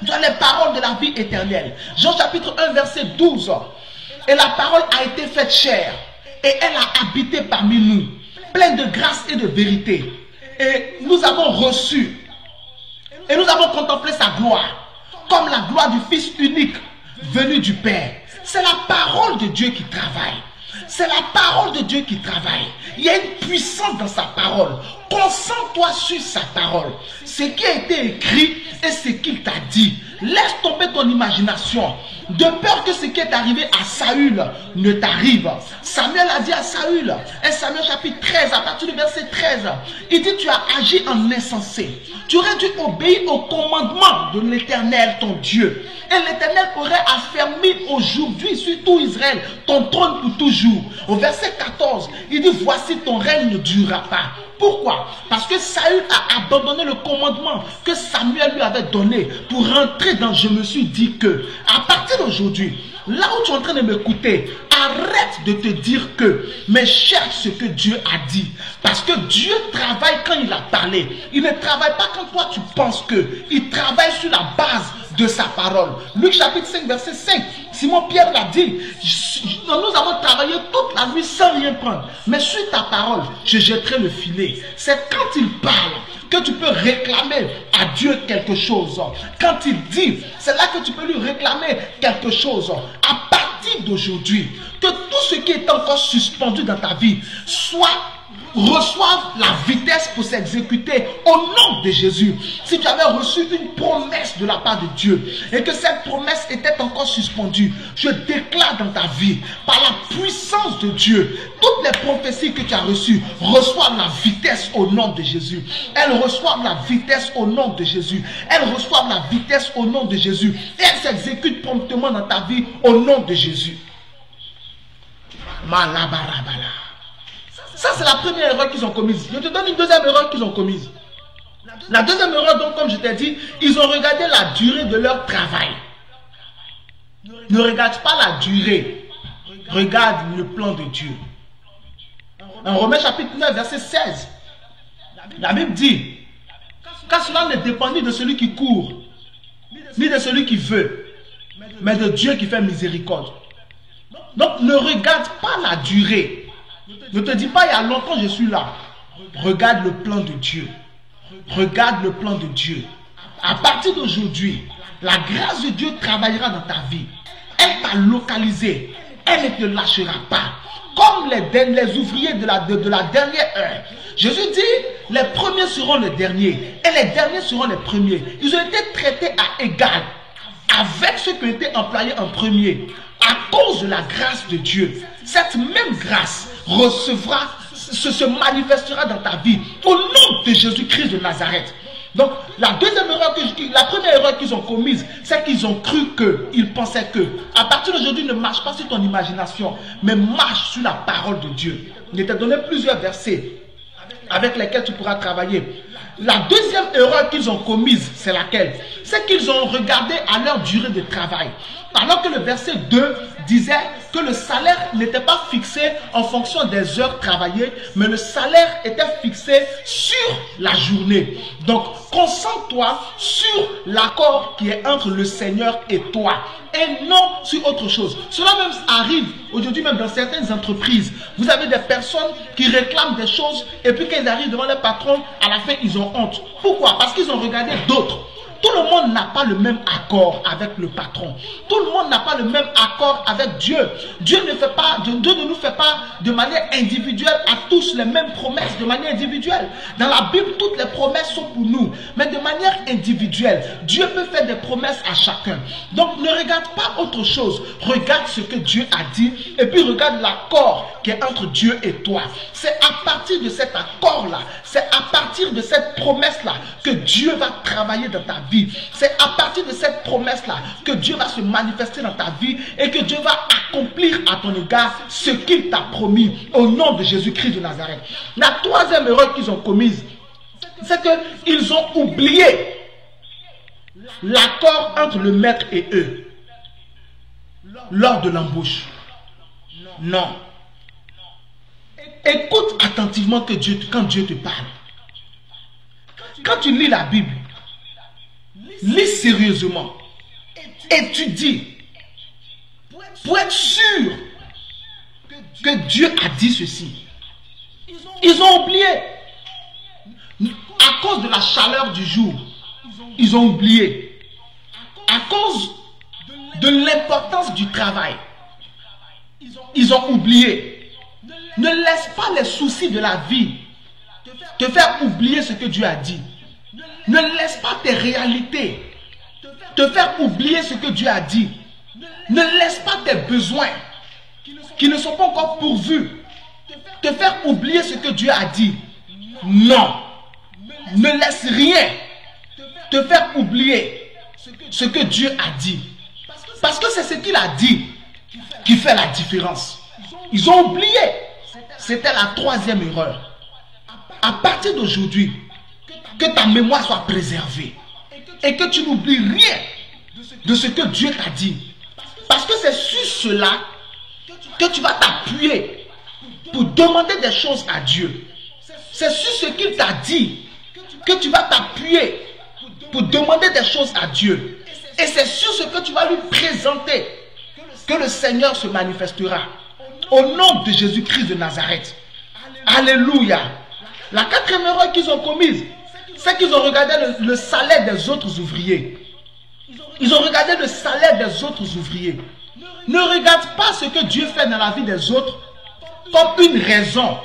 Tu as les paroles de la vie éternelle. Jean chapitre 1 verset 12. Et la parole a été faite chair, et elle a habité parmi nous, pleine de grâce et de vérité. Et nous avons reçu, et nous avons contemplé sa gloire, comme la gloire du Fils unique venu du Père. C'est la parole de Dieu qui travaille. C'est la parole de Dieu qui travaille. Il y a une puissance dans sa parole. Concentre-toi sur sa parole. Ce qui a été écrit et ce qu'il t'a dit. Laisse tomber ton imagination. De peur que ce qui est arrivé à Saül ne t'arrive. Samuel a dit à Saül, 1 Samuel chapitre 13, à partir du verset 13, il dit, tu as agi en insensé. Tu aurais dû obéir au commandement de l'Éternel, ton Dieu. Et l'Éternel aurait affermi aujourd'hui sur tout Israël ton trône pour toujours. Au verset 14, il dit, voici ton règne ne durera pas. Pourquoi? Parce que Saül a abandonné le commandement que Samuel lui avait donné pour rentrer dans je me suis dit que. À partir d'aujourd'hui, là où tu es en train de m'écouter, arrête de te dire que, mais cherche ce que Dieu a dit. Parce que Dieu travaille quand il a parlé. Il ne travaille pas quand toi tu penses que. Il travaille sur la base de sa parole. Luc chapitre 5 verset 5. Simon Pierre l'a dit. Nous avons travaillé toute la nuit sans rien prendre. Mais sur ta parole, je jetterai le filet. C'est quand il parle que tu peux réclamer à Dieu quelque chose. Quand il dit, c'est là que tu peux lui réclamer quelque chose. À partir d'aujourd'hui, que tout ce qui est encore suspendu dans ta vie reçoive la vitesse pour s'exécuter au nom de Jésus. Si tu avais reçu une promesse de la part de Dieu et que cette promesse était encore suspendue, je déclare dans ta vie, par la puissance de Dieu, toutes les prophéties que tu as reçues reçoivent la vitesse au nom de Jésus. Elles reçoivent la vitesse au nom de Jésus. Elles reçoivent la vitesse au nom de Jésus. Et elles s'exécutent promptement dans ta vie au nom de Jésus. Malabarabala. Ça, c'est la première erreur qu'ils ont commise. Je te donne une deuxième erreur qu'ils ont commise. La deuxième erreur, donc, comme je t'ai dit, ils ont regardé la durée de leur travail. Ne regarde pas la durée. Regarde le plan de Dieu. En Romains chapitre 9, verset 16, la Bible dit, car cela ne dépend ni de celui qui court, ni de celui qui veut, mais de Dieu qui fait miséricorde. Donc, ne regarde pas la durée. Ne te dis pas, il y a longtemps je suis là. Regarde le plan de Dieu. Regarde le plan de Dieu. À partir d'aujourd'hui, la grâce de Dieu travaillera dans ta vie. Elle t'a localisé. Elle ne te lâchera pas. Comme les ouvriers de la dernière heure. Jésus dit, les premiers seront les derniers. Et les derniers seront les premiers. Ils ont été traités à égal avec ceux qui ont été employés en premier. À cause de la grâce de Dieu, cette même grâce se manifestera dans ta vie au nom de Jésus-Christ de Nazareth. Donc, la première erreur qu'ils ont commise, c'est qu'ils ont cru ils pensaient que, à partir d'aujourd'hui, ne marche pas sur ton imagination, mais marche sur la parole de Dieu. Je t'ai donné plusieurs versets avec lesquels tu pourras travailler. La deuxième erreur qu'ils ont commise, c'est laquelle? C'est qu'ils ont regardé à leur durée de travail. Alors que le verset 2 disait que le salaire n'était pas fixé en fonction des heures travaillées, mais le salaire était fixé sur la journée. Donc, concentre-toi sur l'accord qui est entre le Seigneur et toi, et non sur autre chose. Cela même arrive aujourd'hui même dans certaines entreprises. Vous avez des personnes qui réclament des choses, et puis quand ils arrivent devant le patron, à la fin, ils ont honte. Pourquoi? Parce qu'ils ont regardé d'autres. Tout le monde n'a pas le même accord avec le patron. Tout le monde n'a pas le même accord avec Dieu. Dieu ne nous fait pas de manière individuelle à tous les mêmes promesses de manière individuelle. Dans la Bible, toutes les promesses sont pour nous. Mais de manière individuelle, Dieu peut faire des promesses à chacun. Donc ne regarde pas autre chose. Regarde ce que Dieu a dit et puis regarde l'accord qui est entre Dieu et toi. C'est à partir de cet accord-là, c'est à partir de cette promesse-là que Dieu va travailler dans ta vie. C'est à partir de cette promesse-là que Dieu va se manifester dans ta vie et que Dieu va accomplir à ton égard ce qu'il t'a promis au nom de Jésus-Christ de Nazareth. La troisième erreur qu'ils ont commise, c'est qu'ils ont oublié l'accord entre le maître et eux lors de l'embauche. Non. Écoute attentivement quand Dieu te parle. Quand tu lis la Bible, lis sérieusement, étudie, pour être sûr que Dieu a dit ceci. Ils ont oublié. À cause de la chaleur du jour, ils ont oublié. À cause de l'importance du travail, ils ont oublié. Ne laisse pas les soucis de la vie te faire oublier ce que Dieu a dit. Ne laisse pas tes réalités te faire oublier ce que Dieu a dit. Ne laisse pas tes besoins qui ne sont pas encore pourvus te faire oublier ce que Dieu a dit. Non. Ne laisse rien te faire oublier ce que Dieu a dit. Parce que c'est ce qu'il a dit qui fait la différence. Ils ont oublié. C'était la troisième erreur. À partir d'aujourd'hui, que ta mémoire soit préservée et que tu n'oublies rien de ce que Dieu t'a dit. Parce que c'est sur cela que tu vas t'appuyer pour demander des choses à Dieu. C'est sur ce qu'il t'a dit que tu vas t'appuyer pour demander des choses à Dieu. Et c'est sur ce que tu vas lui présenter que le Seigneur se manifestera. Au nom de Jésus-Christ de Nazareth. Alléluia. La quatrième erreur qu'ils ont commise, c'est qu'ils ont regardé le salaire des autres ouvriers. Ils ont regardé le salaire des autres ouvriers. Ne regarde pas ce que Dieu fait dans la vie des autres comme une raison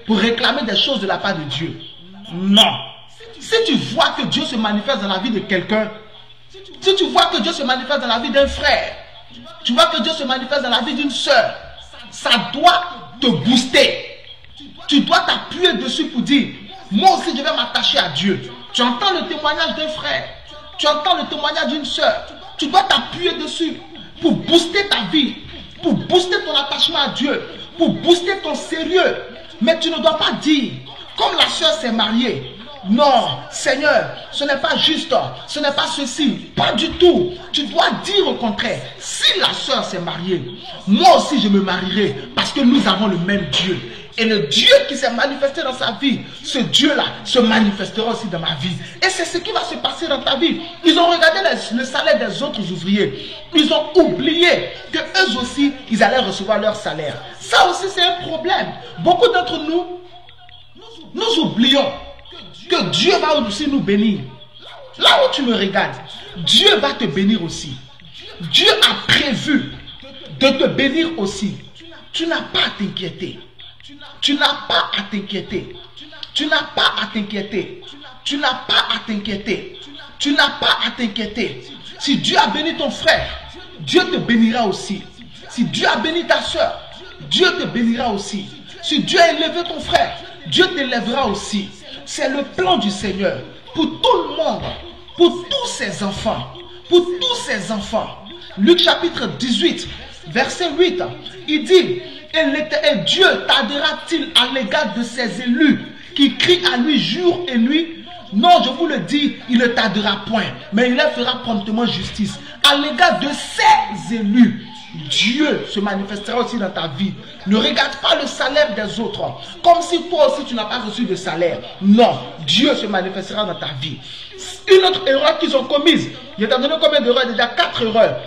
pour réclamer des choses de la part de Dieu. Non. Si tu vois que Dieu se manifeste dans la vie de quelqu'un, si tu vois que Dieu se manifeste dans la vie d'un frère, tu vois que Dieu se manifeste dans la vie d'une soeur, ça doit te booster. Tu dois t'appuyer dessus pour dire, moi aussi je vais m'attacher à Dieu. Tu entends le témoignage d'un frère, tu entends le témoignage d'une soeur, tu dois t'appuyer dessus pour booster ta vie, pour booster ton attachement à Dieu, pour booster ton sérieux. Mais tu ne dois pas dire, comme la soeur s'est mariée, non, Seigneur, ce n'est pas juste, ce n'est pas ceci, pas du tout. Tu dois dire au contraire, si la soeur s'est mariée, moi aussi je me marierai parce que nous avons le même Dieu. Et le Dieu qui s'est manifesté dans sa vie, ce Dieu-là se manifestera aussi dans ma vie. Et c'est ce qui va se passer dans ta vie. Ils ont regardé le salaire des autres ouvriers. Ils ont oublié que eux aussi, ils allaient recevoir leur salaire. Ça aussi, c'est un problème. Beaucoup d'entre nous, nous oublions que Dieu va aussi nous bénir. Là où tu me regardes, Dieu va te bénir aussi. Dieu a prévu de te bénir aussi. Tu n'as pas à t'inquiéter. Tu n'as pas à t'inquiéter. Tu n'as pas à t'inquiéter. Tu n'as pas à t'inquiéter. Tu n'as pas à t'inquiéter. Si Dieu a béni ton frère, Dieu te bénira aussi. Si Dieu a béni ta soeur, Dieu te bénira aussi. Si Dieu a élevé ton frère, Dieu t'élèvera aussi. C'est le plan du Seigneur pour tout le monde, pour tous ses enfants, pour tous ses enfants. Luc chapitre 18, verset 8, il dit, et Dieu tardera-t-il à l'égard de ses élus qui crient à lui jour et nuit? Non, je vous le dis, il ne tardera point, mais il leur fera promptement justice. À l'égard de ses élus Dieu se manifestera aussi dans ta vie. Ne regarde pas le salaire des autres, comme si toi aussi tu n'as pas reçu de salaire. Non, Dieu se manifestera dans ta vie. Une autre erreur qu'ils ont commise, je t'ai donné combien d'erreurs? Déjà 4 erreurs.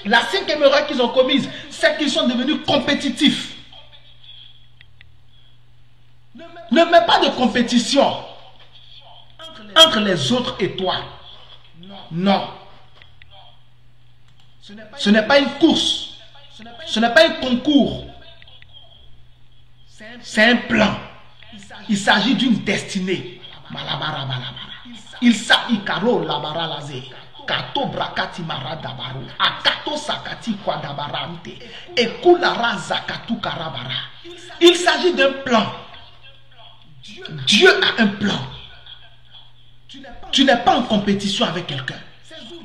La 5e erreur qu'ils ont commise, c'est qu'ils sont devenus compétitifs. Ne mets pas de compétition entre les autres et toi. Non. Ce n'est pas une course. Ce n'est pas un concours. C'est un plan. Il s'agit d'une destinée. Il s'aikaro labara lazé. Kato brakati maradabaru. Akato sakati kwadabarante. Ekulara zakatu karabara. Il s'agit d'un plan. Dieu a un plan. Tu n'es pas en compétition avec quelqu'un.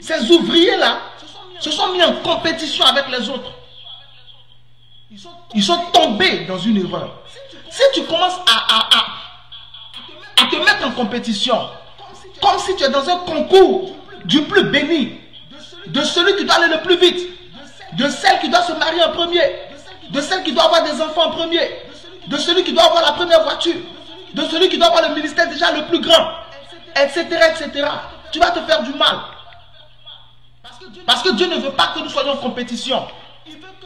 Ces ouvriers-là se sont mis en compétition avec les autres. Ils sont tombés dans une erreur. Si tu commences à te mettre en compétition, comme si tu es dans un concours du plus béni, de celui qui doit aller le plus vite, de celle qui doit se marier en premier, de celle qui doit avoir des enfants en premier, de celui qui doit avoir la première voiture, de celui qui doit avoir le ministère déjà le plus grand, etc., etc. Tu vas te faire du mal. Parce que Dieu ne veut pas que nous soyons en compétition.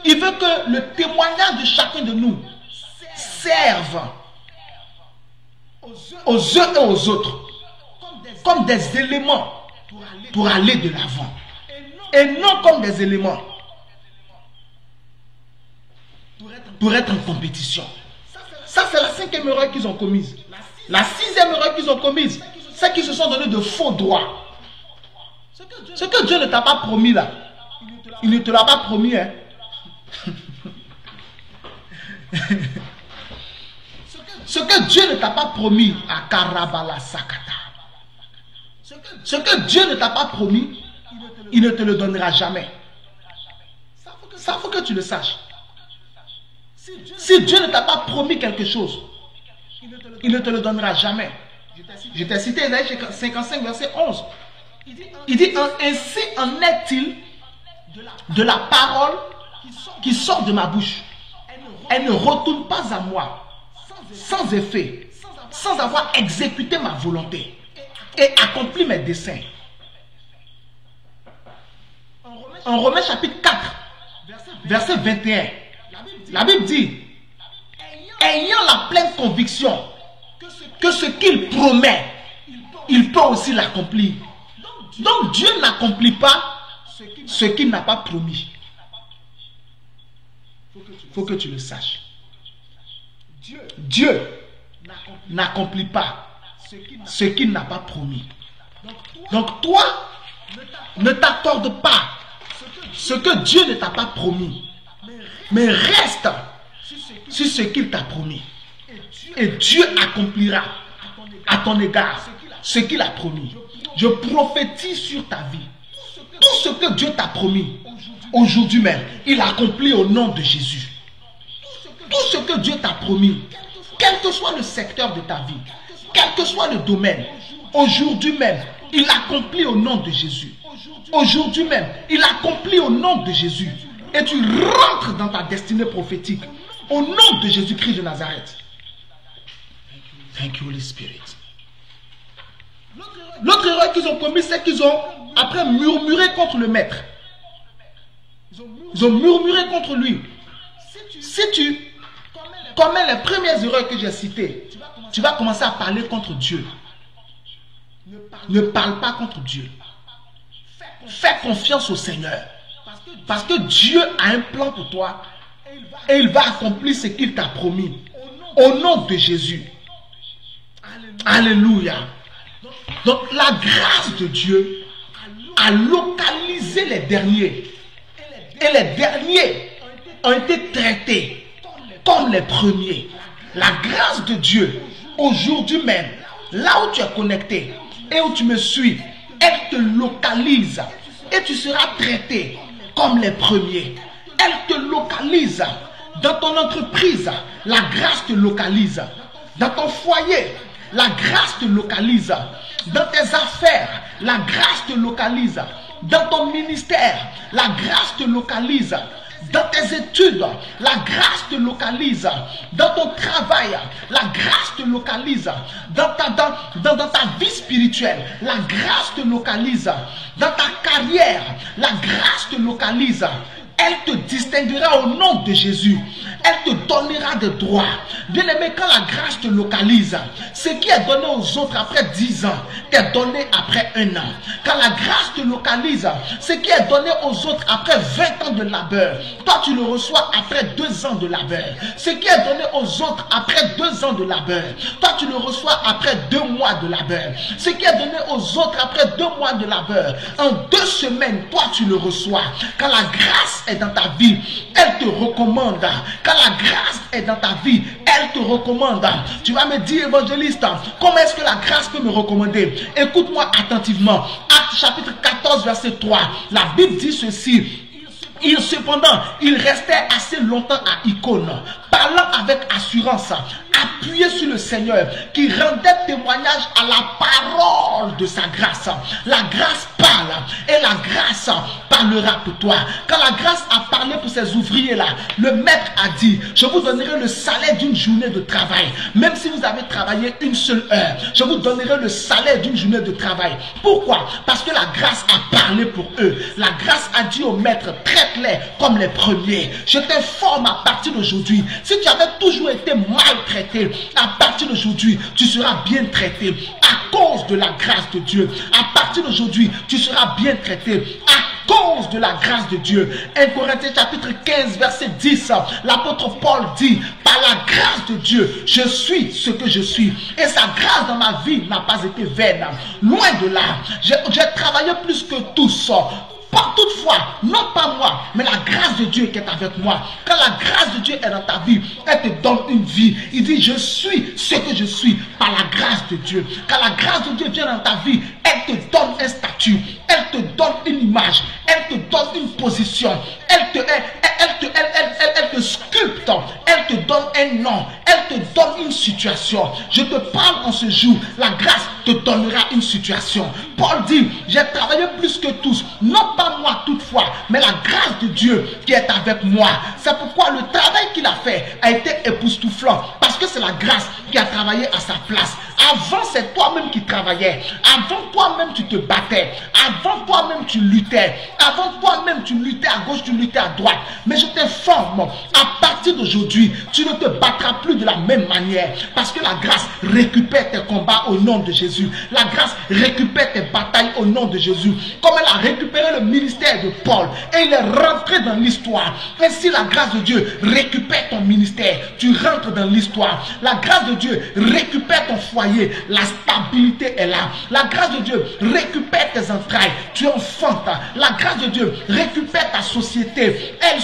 Il veut que le témoignage de chacun de nous serve aux uns et aux autres comme des éléments pour aller de l'avant. Et non comme des éléments pour être en compétition. Ça, c'est la 5e erreur qu'ils ont commise. La 6e erreur qu'ils ont commise, c'est qu'ils se sont donné de faux droits. Ce que Dieu ne t'a pas promis là, il ne te l'a pas promis. Hein. Ce que Dieu ne t'a pas promis à Karabala Sakata, ce que Dieu ne t'a pas promis, il ne te le donnera jamais. Ça faut que tu le saches. Si Dieu ne t'a pas promis quelque chose, il ne te le donnera jamais. Je t'ai cité Ésaïe 55 verset 11. Il dit, ainsi en est-il de la parole qui sort de ma bouche. Elle ne retourne pas à moi sans effet, sans avoir exécuté ma volonté et accompli mes desseins. En Romains chapitre 4, verset 21, la Bible dit, ayant la pleine conviction que ce qu'il promet, il peut aussi l'accomplir. Donc Dieu n'accomplit pas ce qu'il n'a pas promis. Il faut que tu le saches. Dieu n'accomplit pas ce qu'il n'a pas promis. Donc toi, ne t'accorde pas ce que Dieu ne t'a pas promis, mais reste sur ce qu'il t'a promis. Et Dieu accomplira à ton égard ce qu'il a promis. Je prophétise sur ta vie. Tout ce que Dieu t'a promis, aujourd'hui même, il accomplit au nom de Jésus. Tout ce que Dieu t'a promis, quel que soit le secteur de ta vie, quel que soit le domaine, aujourd'hui même, il accomplit au nom de Jésus. Aujourd'hui même, il accomplit au nom de Jésus. Et tu rentres dans ta destinée prophétique au nom de Jésus-Christ de Nazareth. Thank you, Holy Spirit. L'autre erreur qu'ils ont commise, c'est qu'ils ont après murmuré contre le maître. Ils ont murmuré contre lui. Si tu commets les premières erreurs que j'ai citées, tu vas commencer à parler contre Dieu. Ne parle pas contre Dieu. Fais confiance au Seigneur. Parce que Dieu a un plan pour toi et il va accomplir ce qu'il t'a promis. Au nom de Jésus. Alléluia. Donc la grâce de Dieu a localisé les derniers. Et les derniers ont été traités comme les premiers. La grâce de Dieu, aujourd'hui même, là où tu es connecté et où tu me suis, elle te localise et tu seras traité comme les premiers. Elle te localise dans ton entreprise, la grâce te localise. Dans ton foyer, la grâce te localise. Dans tes affaires, la grâce te localise. Dans ton ministère, la grâce te localise. Dans tes études, la grâce te localise. Dans ton travail, la grâce te localise. Dans ta vie spirituelle, la grâce te localise. Dans ta carrière, la grâce te localise. Elle te distinguera au nom de Jésus. Elle te donnera des droits. Bien-aimé, quand la grâce te localise, ce qui est donné aux autres après 10 ans, t'est donné après 1 an. Quand la grâce te localise, ce qui est donné aux autres après 20 ans de labeur, toi tu le reçois après 2 ans de labeur. Ce qui est donné aux autres après 2 ans de labeur, toi tu le reçois après 2 mois de labeur. Ce qui est donné aux autres après 2 mois de labeur, en 2 semaines, toi tu le reçois. Quand la grâce est dans ta vie, elle te recommande. Quand la grâce est dans ta vie, elle te recommande. Tu vas me dire, évangéliste, comment est-ce que la grâce peut me recommander? Écoute-moi attentivement. Acte chapitre 14, verset 3. La Bible dit ceci. Cependant, il restait assez longtemps à Icône, parlant avec assurance, appuyé sur le Seigneur, qui rendait témoignage à la parole de sa grâce. La grâce parle et la grâce parlera pour toi. Quand la grâce a parlé pour ces ouvriers-là, le maître a dit, je vous donnerai le salaire d'une journée de travail. Même si vous avez travaillé 1 seule heure, je vous donnerai le salaire d'une journée de travail. Pourquoi? Parce que la grâce a parlé pour eux. La grâce a dit au maître, traite-les comme les premiers. Je t'informe à partir d'aujourd'hui, si tu avais toujours été maltraité, à partir d'aujourd'hui, tu seras bien traité à cause de la grâce de Dieu. À partir d'aujourd'hui, tu seras bien traité à cause de la grâce de Dieu. 1 Corinthiens chapitre 15 verset 10, l'apôtre Paul dit, par la grâce de Dieu, je suis ce que je suis. Et sa grâce dans ma vie n'a pas été vaine. Loin de là, j'ai travaillé plus que tous. Pas toutefois, non pas moi, mais la grâce de Dieu qui est avec moi. Quand la grâce de Dieu est dans ta vie, elle te donne une vie. Il dit, je suis ce que je suis par la grâce de Dieu. Quand la grâce de Dieu vient dans ta vie, elle te donne un statut, elle te donne une image, elle te donne une position, elle te sculpte, elle te donne un nom, elle te donne une situation. Je te parle en ce jour, la grâce te donnera une situation. Paul dit, j'ai travaillé plus que tous, non pas moi toutefois, mais la grâce de Dieu qui est avec moi. C'est pourquoi le travail qu'il a fait a été époustouflant, parce que c'est la grâce qui a travaillé à sa place. Avant, c'est toi-même qui travaillais. Avant, toi-même, tu te battais. Avant, toi-même, tu luttais. Avant, toi-même, tu luttais à gauche, tu luttais à droite. Mais je t'informe, à partir d'aujourd'hui, tu ne te battras plus de la même manière. Parce que la grâce récupère tes combats au nom de Jésus. La grâce récupère tes batailles au nom de Jésus. Comme elle a récupéré le ministère de Paul. Et il est rentré dans l'histoire. Et si la grâce de Dieu récupère ton ministère, tu rentres dans l'histoire. La grâce de Dieu récupère ton foyer. La stabilité est là. La grâce de Dieu récupère tes entrailles. Tu enfantes. La grâce de Dieu récupère ta société. Elle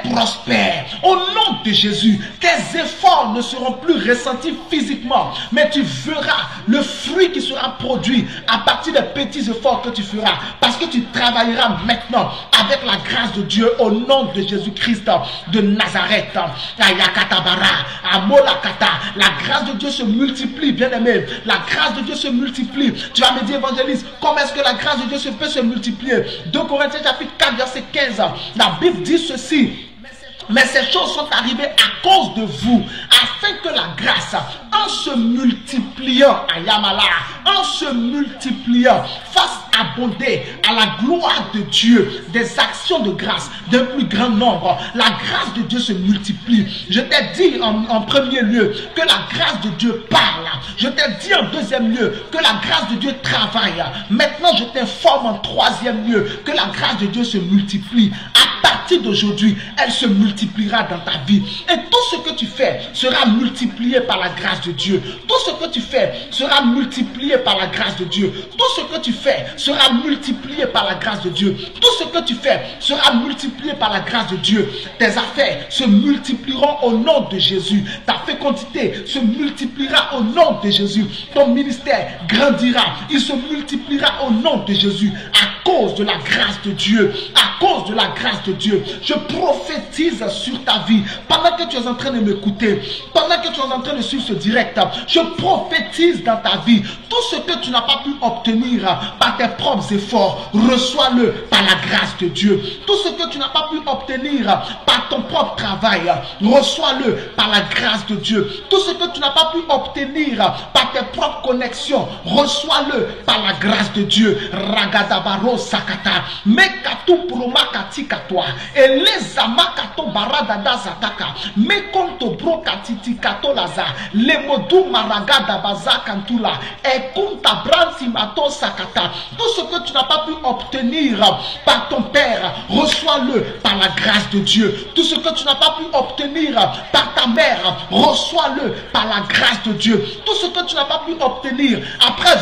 prospère. Au nom de Jésus, tes efforts ne seront plus ressentis physiquement, mais tu verras le fruit qui sera produit à partir des petits efforts que tu feras, parce que tu travailleras maintenant avec la grâce de Dieu au nom de Jésus-Christ de Nazareth. La grâce de Dieu se multiplie, bien-aimé. La grâce de Dieu se multiplie. Tu vas me dire, évangéliste, comment est-ce que la grâce de Dieu peut se multiplier? 2 Corinthiens chapitre 4 verset 15. La Bible dit ceci. Mais ces choses sont arrivées à cause de vous, afin que la grâce, en se multipliant, en se multipliant, fasse abonder à la gloire de Dieu des actions de grâce d'un plus grand nombre. La grâce de Dieu se multiplie. Je t'ai dit en premier lieu que la grâce de Dieu parle. Je t'ai dit en deuxième lieu que la grâce de Dieu travaille. Maintenant, je t'informe en troisième lieu que la grâce de Dieu se multiplie. À partir d'aujourd'hui, elle se multipliera dans ta vie. Et tout ce que tu fais sera multiplié par la grâce de Dieu. Tout ce que tu fais sera multiplié par la grâce de Dieu. Tout ce que tu fais sera multiplié par la grâce de Dieu. Tout ce que tu fais sera multiplié par la grâce de Dieu. Tes affaires se multiplieront au nom de Jésus. Ta fécondité se multipliera au nom de Jésus. Ton ministère grandira. Il se multipliera au nom de Jésus. À cause de la grâce de Dieu, à cause de la grâce de Dieu, je prophétise sur ta vie. Pendant que tu es en train de m'écouter, pendant que tu es en train de suivre ce direct, je prophétise dans ta vie. Tout ce que tu n'as pas pu obtenir par tes propres efforts, reçois-le par la grâce de Dieu. Tout ce que tu n'as pas pu obtenir par ton propre travail, reçois-le par la grâce de Dieu. Tout ce que tu n'as pas pu obtenir par tes propres connexions, reçois-le par la grâce de Dieu. Ragadabaro sakata, mekatu promakati katwa, eleza makato baradada zataka, mekonto brokatiti katolaza, lemodu maragada baza kantula, ekunta branti mato sakata. Tout ce que tu n'as pas pu obtenir par ton père, reçois-le par la grâce de Dieu. Tout ce que tu n'as pas pu obtenir par ta mère, reçois-le par la grâce de Dieu. Tout ce que tu n'as pas pu obtenir après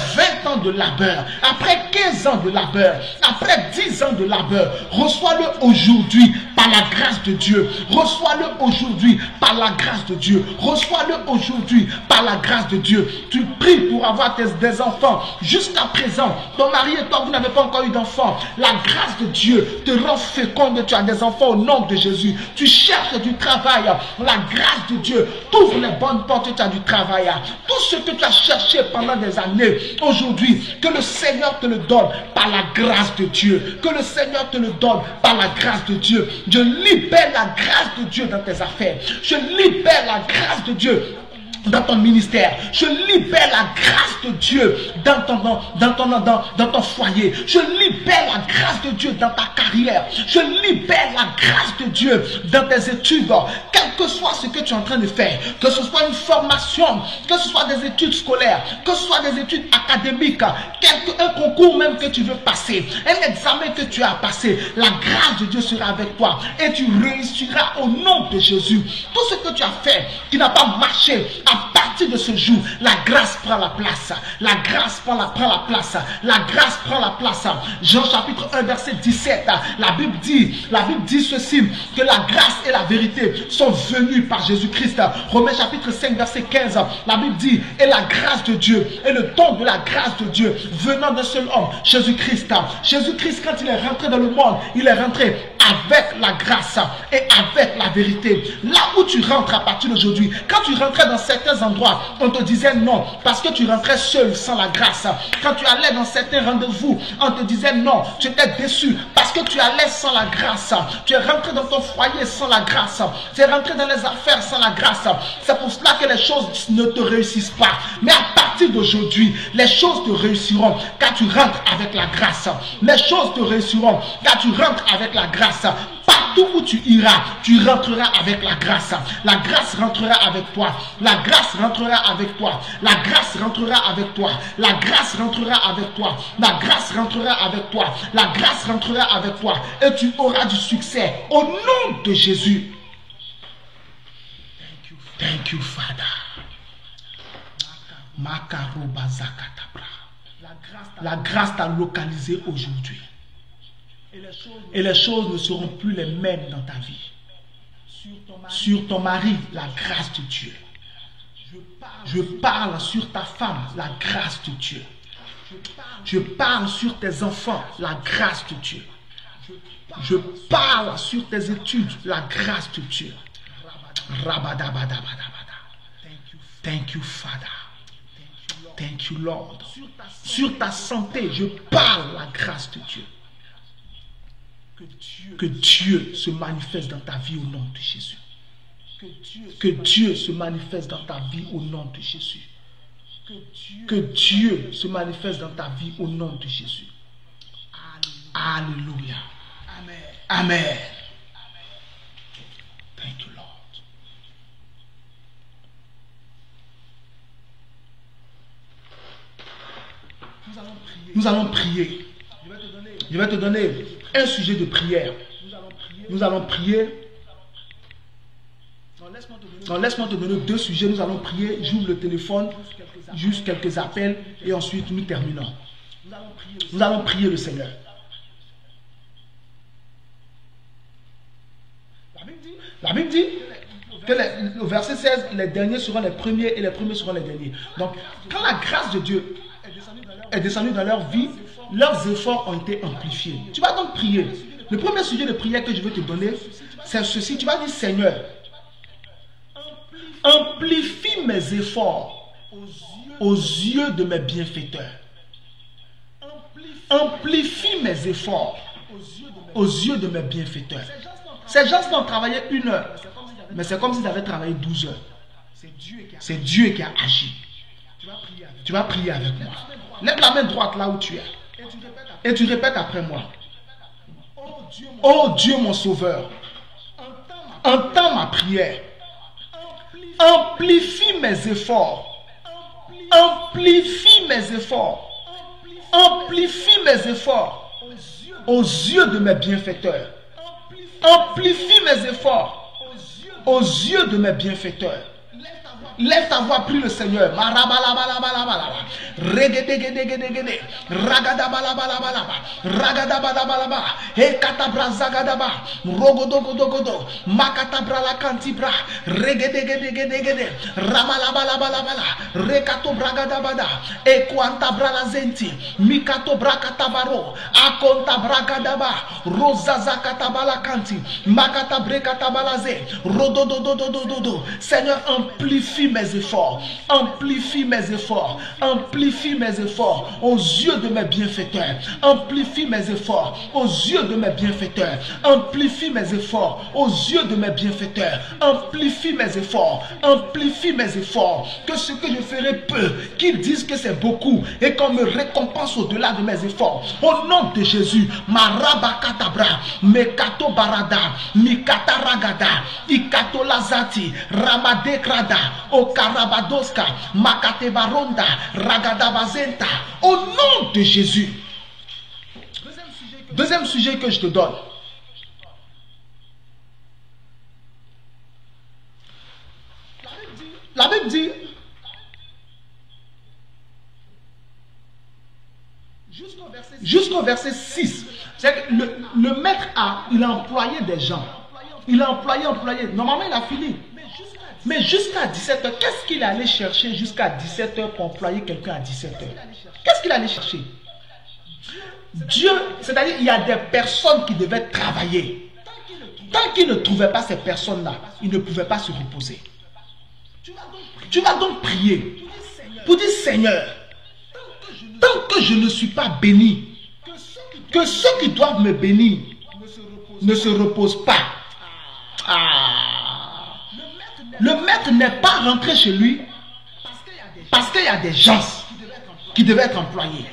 20 ans de labeur, après 15 ans de labeur, après 10 ans de labeur, reçois-le aujourd'hui par la grâce de Dieu. Reçois-le aujourd'hui par la grâce de Dieu. Reçois-le aujourd'hui par la grâce de Dieu. Tu pries pour avoir des enfants. Jusqu'à présent, ton mari et toi, vous n'avez pas encore eu d'enfants. La grâce de Dieu te rend féconde. Tu as des enfants au nom de Jésus. Tu cherches du travail. La grâce de Dieu t'ouvre les bonnes portes. Tu as du travail. Tout ce que tu as cherché pendant des années, aujourd'hui, que le Seigneur te le donne par la grâce de Dieu. Que le Seigneur te le donne par la grâce de Dieu. Je libère la grâce de Dieu dans tes affaires. Je libère la grâce de Dieu dans ton ministère. Je libère la grâce de Dieu dans ton foyer. Je libère la grâce de Dieu dans ta carrière. Je libère la grâce de Dieu dans tes études. Quel que soit ce que tu es en train de faire, que ce soit une formation, que ce soit des études scolaires, que ce soit des études académiques, un concours même que tu veux passer, un examen que tu as passé, la grâce de Dieu sera avec toi et tu réussiras au nom de Jésus. Tout ce que tu as fait qui n'a pas marché, à partir de ce jour, la grâce prend la place. La grâce prend la place. La grâce prend la place. Jean chapitre 1 verset 17. La Bible dit ceci, que la grâce et la vérité sont venues par Jésus-Christ. Romains chapitre 5 verset 15. La Bible dit, et la grâce de Dieu, et le don de la grâce de Dieu venant d'un seul homme, Jésus-Christ. Jésus-Christ, quand il est rentré dans le monde, il est rentré avec la grâce et avec la vérité. Là où tu rentres à partir d'aujourd'hui, quand tu rentrais dans certains endroits, on te disait non, parce que tu rentrais seul sans la grâce. Quand tu allais dans certains rendez-vous, on te disait non, tu étais déçu, parce que tu allais sans la grâce. Tu es rentré dans ton foyer sans la grâce. Tu es rentré dans les affaires sans la grâce. C'est pour cela que les choses ne te réussissent pas. Mais à partir d'aujourd'hui, les choses te réussiront, car tu rentres avec la grâce. Les choses te réussiront, car tu rentres avec la grâce. Partout où tu iras, tu rentreras avec la grâce. La grâce rentrera avec toi. La grâce rentrera avec toi. La grâce rentrera avec toi. La grâce rentrera avec toi. La grâce rentrera avec toi. La grâce rentrera avec toi. Et tu auras du succès au nom de Jésus. Thank you, Father. La grâce t'a localisé aujourd'hui. Et les choses ne seront plus les mêmes dans ta vie. Sur ton mari, la grâce de Dieu. Je parle sur ta femme, la grâce de Dieu. Je parle sur tes enfants, la grâce de Dieu. Je parle sur tes études, la grâce de Dieu. Thank you, Father. Thank you, Lord. Sur ta santé, je parle la grâce de Dieu. Que Dieu se manifeste dans ta vie au nom de Jésus. Que Dieu se manifeste dans ta vie au nom de Jésus. Que Dieu se manifeste dans ta vie au nom de Jésus. Alléluia. Amen. Thank you, Lord. Nous allons prier. Je vais te donner un sujet de prière. Nous allons prier. Non, laisse-moi te donner deux sujets. Nous allons prier. J'ouvre le téléphone, juste quelques appels et ensuite nous terminons. Nous allons prier le Seigneur. La Bible dit que au verset 16, les derniers seront les premiers et les premiers seront les derniers. Donc, quand la grâce de Dieu est descendu dans leur vie, leurs efforts ont été amplifiés. Tu vas donc prier. Le premier sujet de prière que je veux te donner, c'est ceci. Tu vas dire, Seigneur, amplifie mes efforts aux yeux de mes bienfaiteurs. Amplifie mes efforts aux yeux de mes bienfaiteurs. Ces gens ont travaillé 1 heure, mais c'est comme s'ils avaient travaillé 12 heures. C'est Dieu qui a agi. Tu vas prier avec moi. Lève la main droite là où tu es. Et tu répètes après moi. Oh Dieu mon sauveur, entends ma prière. Amplifie mes efforts. Amplifie mes efforts. Amplifie mes efforts aux yeux de mes bienfaiteurs. Amplifie mes efforts aux yeux de mes bienfaiteurs. Lève ta voix, prie le Seigneur. Seigneur, amplifie mes efforts, amplifie mes efforts, amplifie mes efforts aux yeux de mes bienfaiteurs, amplifie mes efforts aux yeux de mes bienfaiteurs, amplifie mes efforts aux yeux de mes bienfaiteurs, amplifie mes efforts, amplifie mes efforts, que ce que je ferai peu, qu'ils disent que c'est beaucoup et qu'on me récompense au-delà de mes efforts. Au nom de Jésus, Marabakatabra, Mekato Barada, Mikata Ragada, Ikato Lazati, Ramadekrada, O Karabadoska, Makate Baronda, Ragadabazenta. Au nom de Jésus. Deuxième sujet que je te donne. La Bible dit, jusqu'au verset 6, c'est que le maître il a employé des gens. Il a employé. Normalement, il a fini. Mais jusqu'à 17h, qu'est-ce qu'il allait chercher jusqu'à 17h pour employer quelqu'un à 17h? Qu'est-ce qu'il allait chercher? Dieu, c'est-à-dire il y a des personnes qui devaient travailler. Tant qu'il ne trouvait pas ces personnes-là, il ne pouvait pas se reposer. Tu vas donc prier pour dire, Seigneur, tant que je ne suis pas béni, que ceux qui doivent me bénir ne se reposent pas. Le maître n'est pas rentré chez lui parce qu'il y a des gens qui devaient être employés,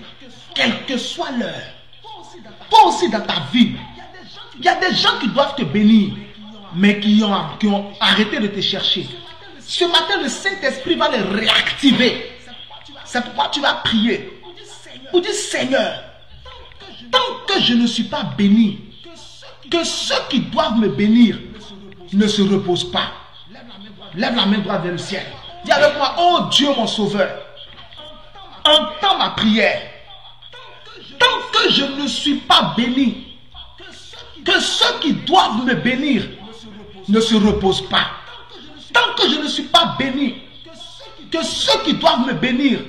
quelle que soit l'heure. Toi aussi dans ta vie, il y a des gens qui doivent te bénir, mais qui ont arrêté de te chercher. Ce matin, le Saint-Esprit va les réactiver. C'est pourquoi tu vas prier pour dire, Seigneur, tant que je ne suis pas béni, que ceux qui doivent me bénir ne se reposent pas. Lève la main droite vers le ciel. Dis avec moi, oh Dieu mon sauveur, entends ma prière. Tant que je ne suis pas béni, que ceux qui doivent me bénir ne se reposent pas. Tant que je ne suis pas béni, que ceux qui doivent me bénir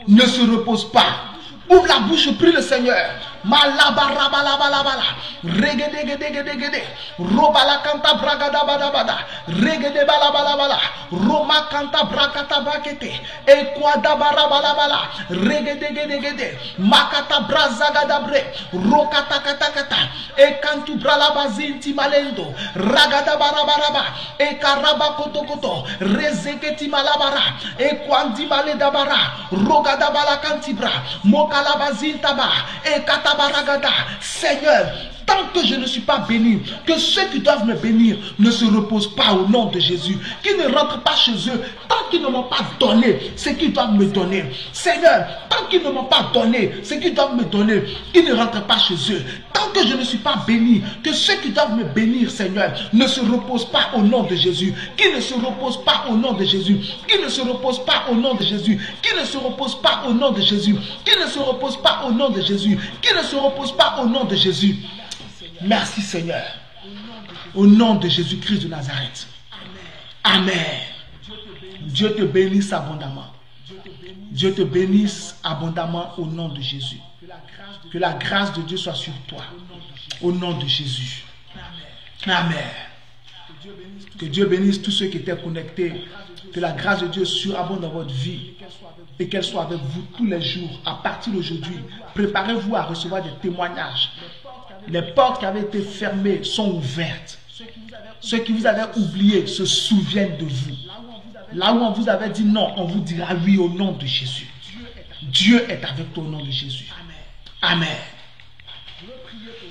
ne se reposent pas. Ouvre la bouche, prie le Seigneur. Malabarabalabala, regedegedegedegede, robala kanta bragada badabada, regede balabalabala, roma kanta brakata brakete, ekwada barabalabala, regedegedegede, makata brazagadabre, rokata katakata, ekantu bralabazinti malendo, ragada barabaraba, ekaraba kotokoto, rezeketi malabara, ekwandi maledabara, rogada balakantibra, mokalabazintaba, ekata baragada. Seigneur, tant que je ne suis pas béni, que ceux qui doivent me bénir ne se reposent pas au nom de Jésus, qu'ils ne rentrent pas chez eux, tant qu'ils ne m'ont pas donné ce qu'ils doivent me donner. Seigneur, tant qu'ils ne m'ont pas donné ce qu'ils doivent me donner, qu'ils ne rentrent pas chez eux. Tant que je ne suis pas béni, que ceux qui doivent me bénir, Seigneur, ne se reposent pas au nom de Jésus, qu'ils ne se reposent pas au nom de Jésus, qu'ils ne se reposent pas au nom de Jésus, qu'ils ne se reposent pas au nom de Jésus, qu'ils ne se reposent pas au nom de Jésus, qu'ils ne se reposent pas au nom de Jésus. Merci Seigneur. Au nom de Jésus-Christ de Nazareth. Amen. Dieu te bénisse abondamment. Dieu te bénisse abondamment au nom de Jésus. Que la grâce de Dieu soit sur toi. Au nom de Jésus. Amen. Que Dieu bénisse tous ceux qui étaient connectés. Que la grâce de Dieu surabonde dans votre vie. Et qu'elle soit avec vous tous les jours. À partir d'aujourd'hui, préparez-vous à recevoir des témoignages. Les portes qui avaient été fermées sont ouvertes. Ceux qui vous avaient oublié se souviennent de vous. Là où on vous avait dit non, on vous dira oui au nom de Jésus. Dieu est avec toi au nom de Jésus. Amen.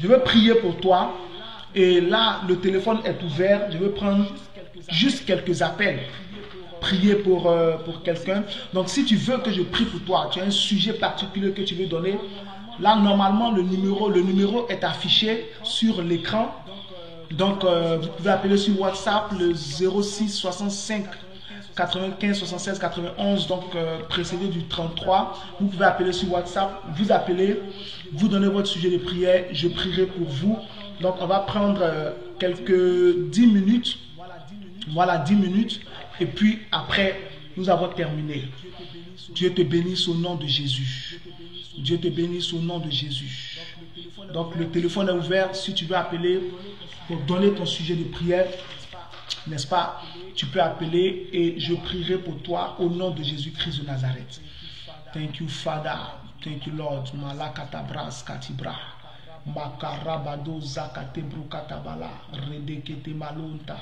Je veux prier pour toi. Et là, le téléphone est ouvert. Je veux prendre juste quelques appels. Prier pour quelqu'un. Donc, si tu veux que je prie pour toi, tu as un sujet particulier que tu veux donner. Là, normalement, le numéro est affiché sur l'écran. Donc, vous pouvez appeler sur WhatsApp le 06 65 95 76 91, donc précédé du 33. Vous pouvez appeler sur WhatsApp, vous appelez, vous donnez votre sujet de prière, je prierai pour vous. Donc, on va prendre quelques 10 minutes. Voilà, 10 minutes. Et puis, après, nous avons terminé. Dieu te bénisse au nom de Jésus. Dieu te bénisse au nom de Jésus. Donc, le téléphone est ouvert. Si tu veux appeler pour donner ton sujet de prière, n'est-ce pas? Tu peux appeler et je prierai pour toi au nom de Jésus-Christ de Nazareth. Thank you, Father. Thank you, Lord. Malakatabras katibra. Makarabado zakatebru katabala. Redekete malunta.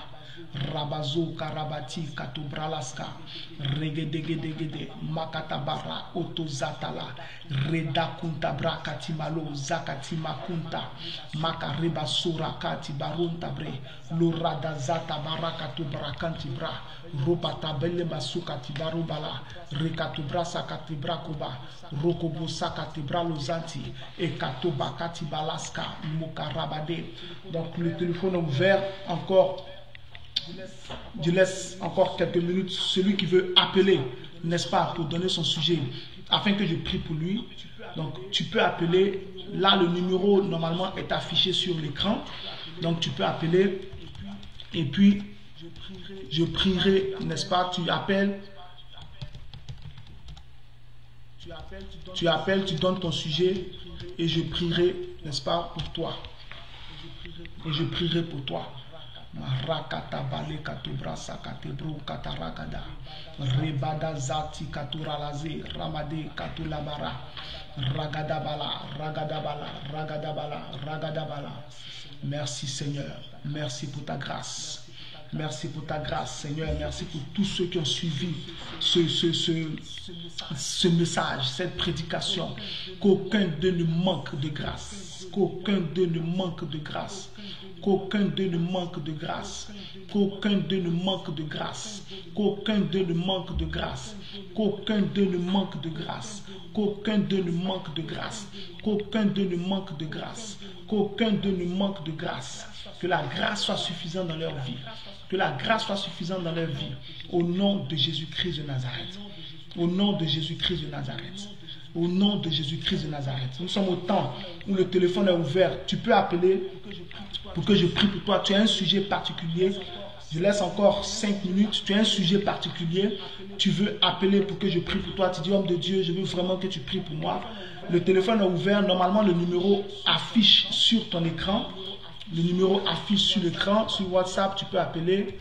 Rabazo karabati katubralaska. Regedegedegede. Makatabara otozatala. Reda kuntabra katimalo zakatima kunta. Makareba sura katibarunta bre. Lurada zata barakatu brakantibra. Robata belle basuka tibarubala. Rekatubra sakatibra kuba. Rokobo sakatibra lozanti. Ekatoba katibalaska. Mukarabade. Donc le téléphone est ouvert encore. Je laisse encore quelques minutes. Celui qui veut appeler, n'est-ce pas, pour donner son sujet, afin que je prie pour lui. Donc, tu peux appeler. Là, le numéro, normalement, est affiché sur l'écran. Donc, tu peux appeler. Et puis, je prierai, n'est-ce pas, tu appelles. Tu appelles, tu donnes ton sujet. Et je prierai, n'est-ce pas, pour toi. Et je prierai pour toi. Marakata bale katubra sakatebro katarakada rebada zati katuralaze ramade katulabara ragadabala ragadabala ragadabala ragadabala. Merci Seigneur, merci pour ta grâce. Merci pour ta grâce, Seigneur. Merci pour tous ceux qui ont suivi ce message, cette prédication. Qu'aucun d'eux ne manque de grâce. Qu'aucun d'eux ne manque de grâce. Qu'aucun d'eux ne manque de grâce. Qu'aucun d'eux ne manque de grâce. Qu'aucun d'eux ne manque de grâce. Qu'aucun d'eux ne manque de grâce. Qu'aucun d'eux ne manque de grâce. Qu'aucun d'eux ne manque de grâce. Qu'aucun d'eux ne manque de grâce. Que la grâce soit suffisante dans leur vie. Que la grâce soit suffisante dans leur vie. Au nom de Jésus-Christ de Nazareth. Au nom de Jésus-Christ de Nazareth. Au nom de Jésus-Christ de Nazareth. Nous sommes au temps où le téléphone est ouvert. Tu peux appeler pour que je prie pour toi. Tu as un sujet particulier. Je laisse encore 5 minutes. Tu as un sujet particulier. Tu veux appeler pour que je prie pour toi. Tu dis, homme de Dieu, je veux vraiment que tu pries pour moi. Le téléphone est ouvert. Normalement, le numéro affiche sur ton écran. Le numéro affiche sur l'écran. Sur WhatsApp, tu peux appeler.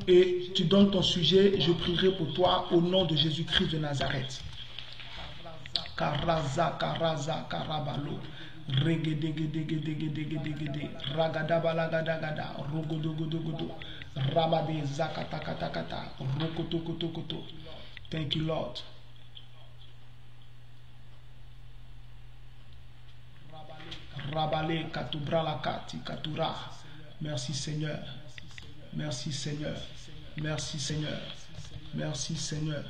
Et tu donnes ton sujet. Je prierai pour toi au nom de Jésus-Christ de Nazareth. Karaza, karaza, karabalo. Regedegedegedegedegede. Ragadabalagadagada. Rogodogodogodo. Rabade zakatakatakata. Rokotokotokoto. Thank you, Lord. Rabale katubralakati katura. Merci Seigneur. Merci Seigneur. Merci Seigneur. Merci Seigneur.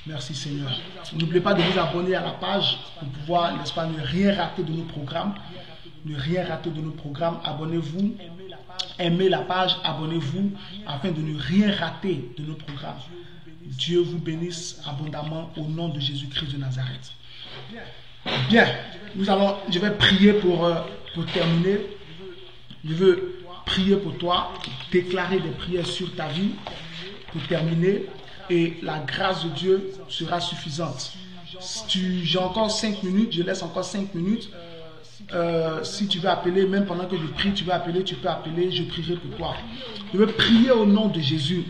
Merci Seigneur. N'oubliez pas de vous abonner à la page pour pouvoir, n'est-ce pas, ne rien rater de nos programmes. Ne rien rater de nos programmes. Abonnez-vous. Aimez la page, abonnez-vous afin de ne rien rater de nos programmes. Dieu vous bénisse abondamment au nom de Jésus-Christ de Nazareth. Bien, je vais prier pour terminer. Je veux prier pour toi, déclarer des prières sur ta vie pour terminer et la grâce de Dieu sera suffisante. J'ai encore 5 minutes, je laisse encore 5 minutes. Si tu veux appeler, même pendant que je prie, tu peux appeler, je prierai pour toi. Je veux prier au nom de Jésus.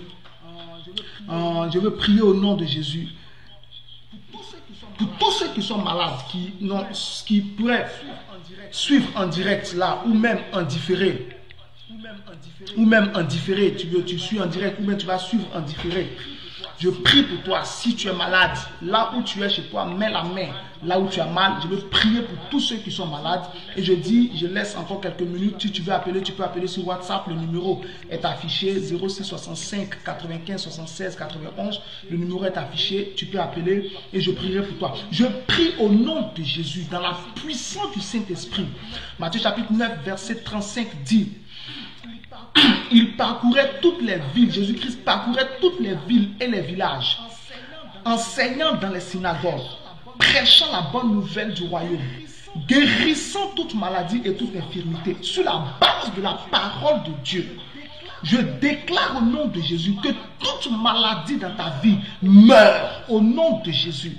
Je veux prier au nom de Jésus. Pour tous ceux qui sont malades, qui pourraient suivre en direct là, ou même en différé. Tu suis en direct, ou même tu vas suivre en différé. Je prie pour toi, si tu es malade, là où tu es chez toi, mets la main là où tu as mal. Je veux prier pour tous ceux qui sont malades. Et je laisse encore quelques minutes. Si tu veux appeler, tu peux appeler sur WhatsApp. Le numéro est affiché 06 65 95 76 91. Le numéro est affiché. Tu peux appeler et je prierai pour toi. Je prie au nom de Jésus, dans la puissance du Saint-Esprit. Matthieu chapitre 9, verset 35 dit: il parcourait toutes les villes, Jésus-Christ parcourait toutes les villes et les villages, enseignant dans les synagogues, prêchant la bonne nouvelle du royaume, guérissant toute maladie et toute infirmité, sur la base de la parole de Dieu. Je déclare au nom de Jésus que toute maladie dans ta vie meurt au nom de Jésus.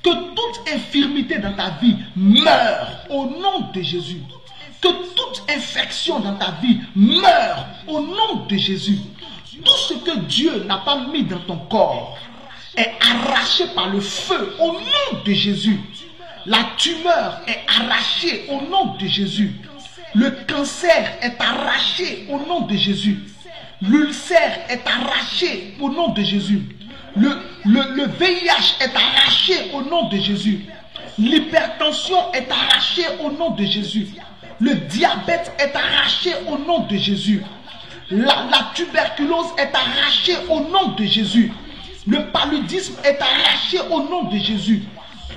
Que toute infirmité dans ta vie meurt au nom de Jésus. Que toute infection dans ta vie meure au nom de Jésus. Tout ce que Dieu n'a pas mis dans ton corps est arraché par le feu au nom de Jésus. La tumeur est arrachée au nom de Jésus. Le cancer est arraché au nom de Jésus. L'ulcère est arraché au nom de Jésus. Le VIH est arraché au nom de Jésus. L'hypertension est arrachée au nom de Jésus. Le diabète est arraché au nom de Jésus. La tuberculose est arrachée au nom de Jésus. Le paludisme est arraché au nom de Jésus.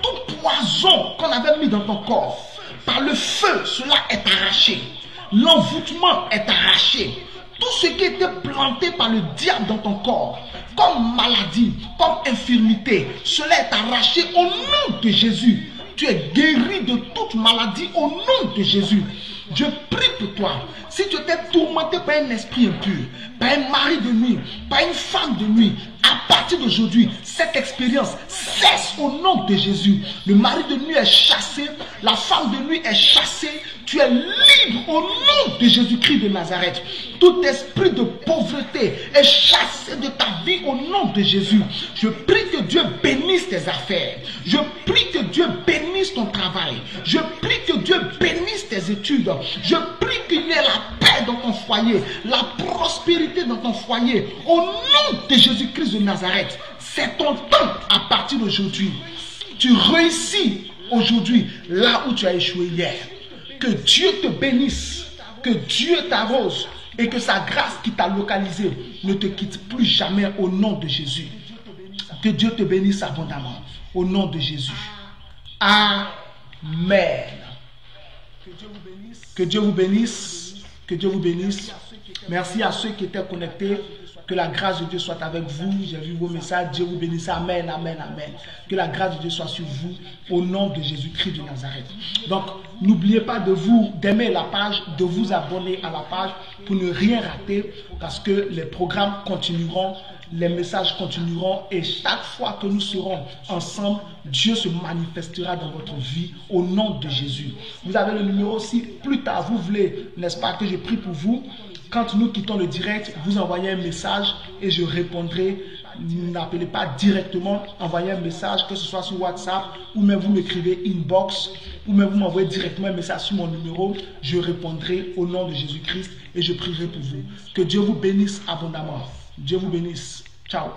Tout poison qu'on avait mis dans ton corps, par le feu, cela est arraché. L'envoûtement est arraché. Tout ce qui était planté par le diable dans ton corps, comme maladie, comme infirmité, cela est arraché au nom de Jésus. Tu es guéri de toute maladie au nom de Jésus. Je prie pour toi. Si tu étais tourmenté par un esprit impur, par un mari de nuit, par une femme de nuit, à partir d'aujourd'hui, cette expérience cesse au nom de Jésus. Le mari de nuit est chassé, la femme de nuit est chassée. Tu es libre au nom de Jésus-Christ de Nazareth. Tout esprit de pauvreté est chassé de ta vie au nom de Jésus. Je prie que Dieu bénisse tes affaires. Je prie que Dieu bénisse ton travail. Je prie que Dieu bénisse tes études. Je prie qu'il y ait la paix dans ton foyer, la prospérité dans ton foyer. Au nom de Jésus-Christ de Nazareth, c'est ton temps à partir d'aujourd'hui. Tu réussis aujourd'hui là où tu as échoué hier. Que Dieu te bénisse, que Dieu t'arrose et que sa grâce qui t'a localisé ne te quitte plus jamais au nom de Jésus. Que Dieu te bénisse abondamment au nom de Jésus. Amen. Que Dieu vous bénisse. Que Dieu vous bénisse. Merci à ceux qui étaient connectés. Que la grâce de Dieu soit avec vous. J'ai vu vos messages. Dieu vous bénisse. Amen, amen, amen. Que la grâce de Dieu soit sur vous au nom de Jésus-Christ de Nazareth. Donc, n'oubliez pas d'aimer la page, de vous abonner à la page pour ne rien rater parce que les programmes continueront, les messages continueront et chaque fois que nous serons ensemble, Dieu se manifestera dans votre vie au nom de Jésus. Vous avez le numéro si plus tard vous voulez, n'est-ce pas, que je prie pour vous. Quand nous quittons le direct, vous envoyez un message et je répondrai. N'appelez pas directement, envoyez un message, que ce soit sur WhatsApp ou même vous m'écrivez inbox ou même vous m'envoyez directement un message sur mon numéro. Je répondrai au nom de Jésus-Christ et je prierai pour vous. Que Dieu vous bénisse abondamment. Dieu vous bénisse. Ciao.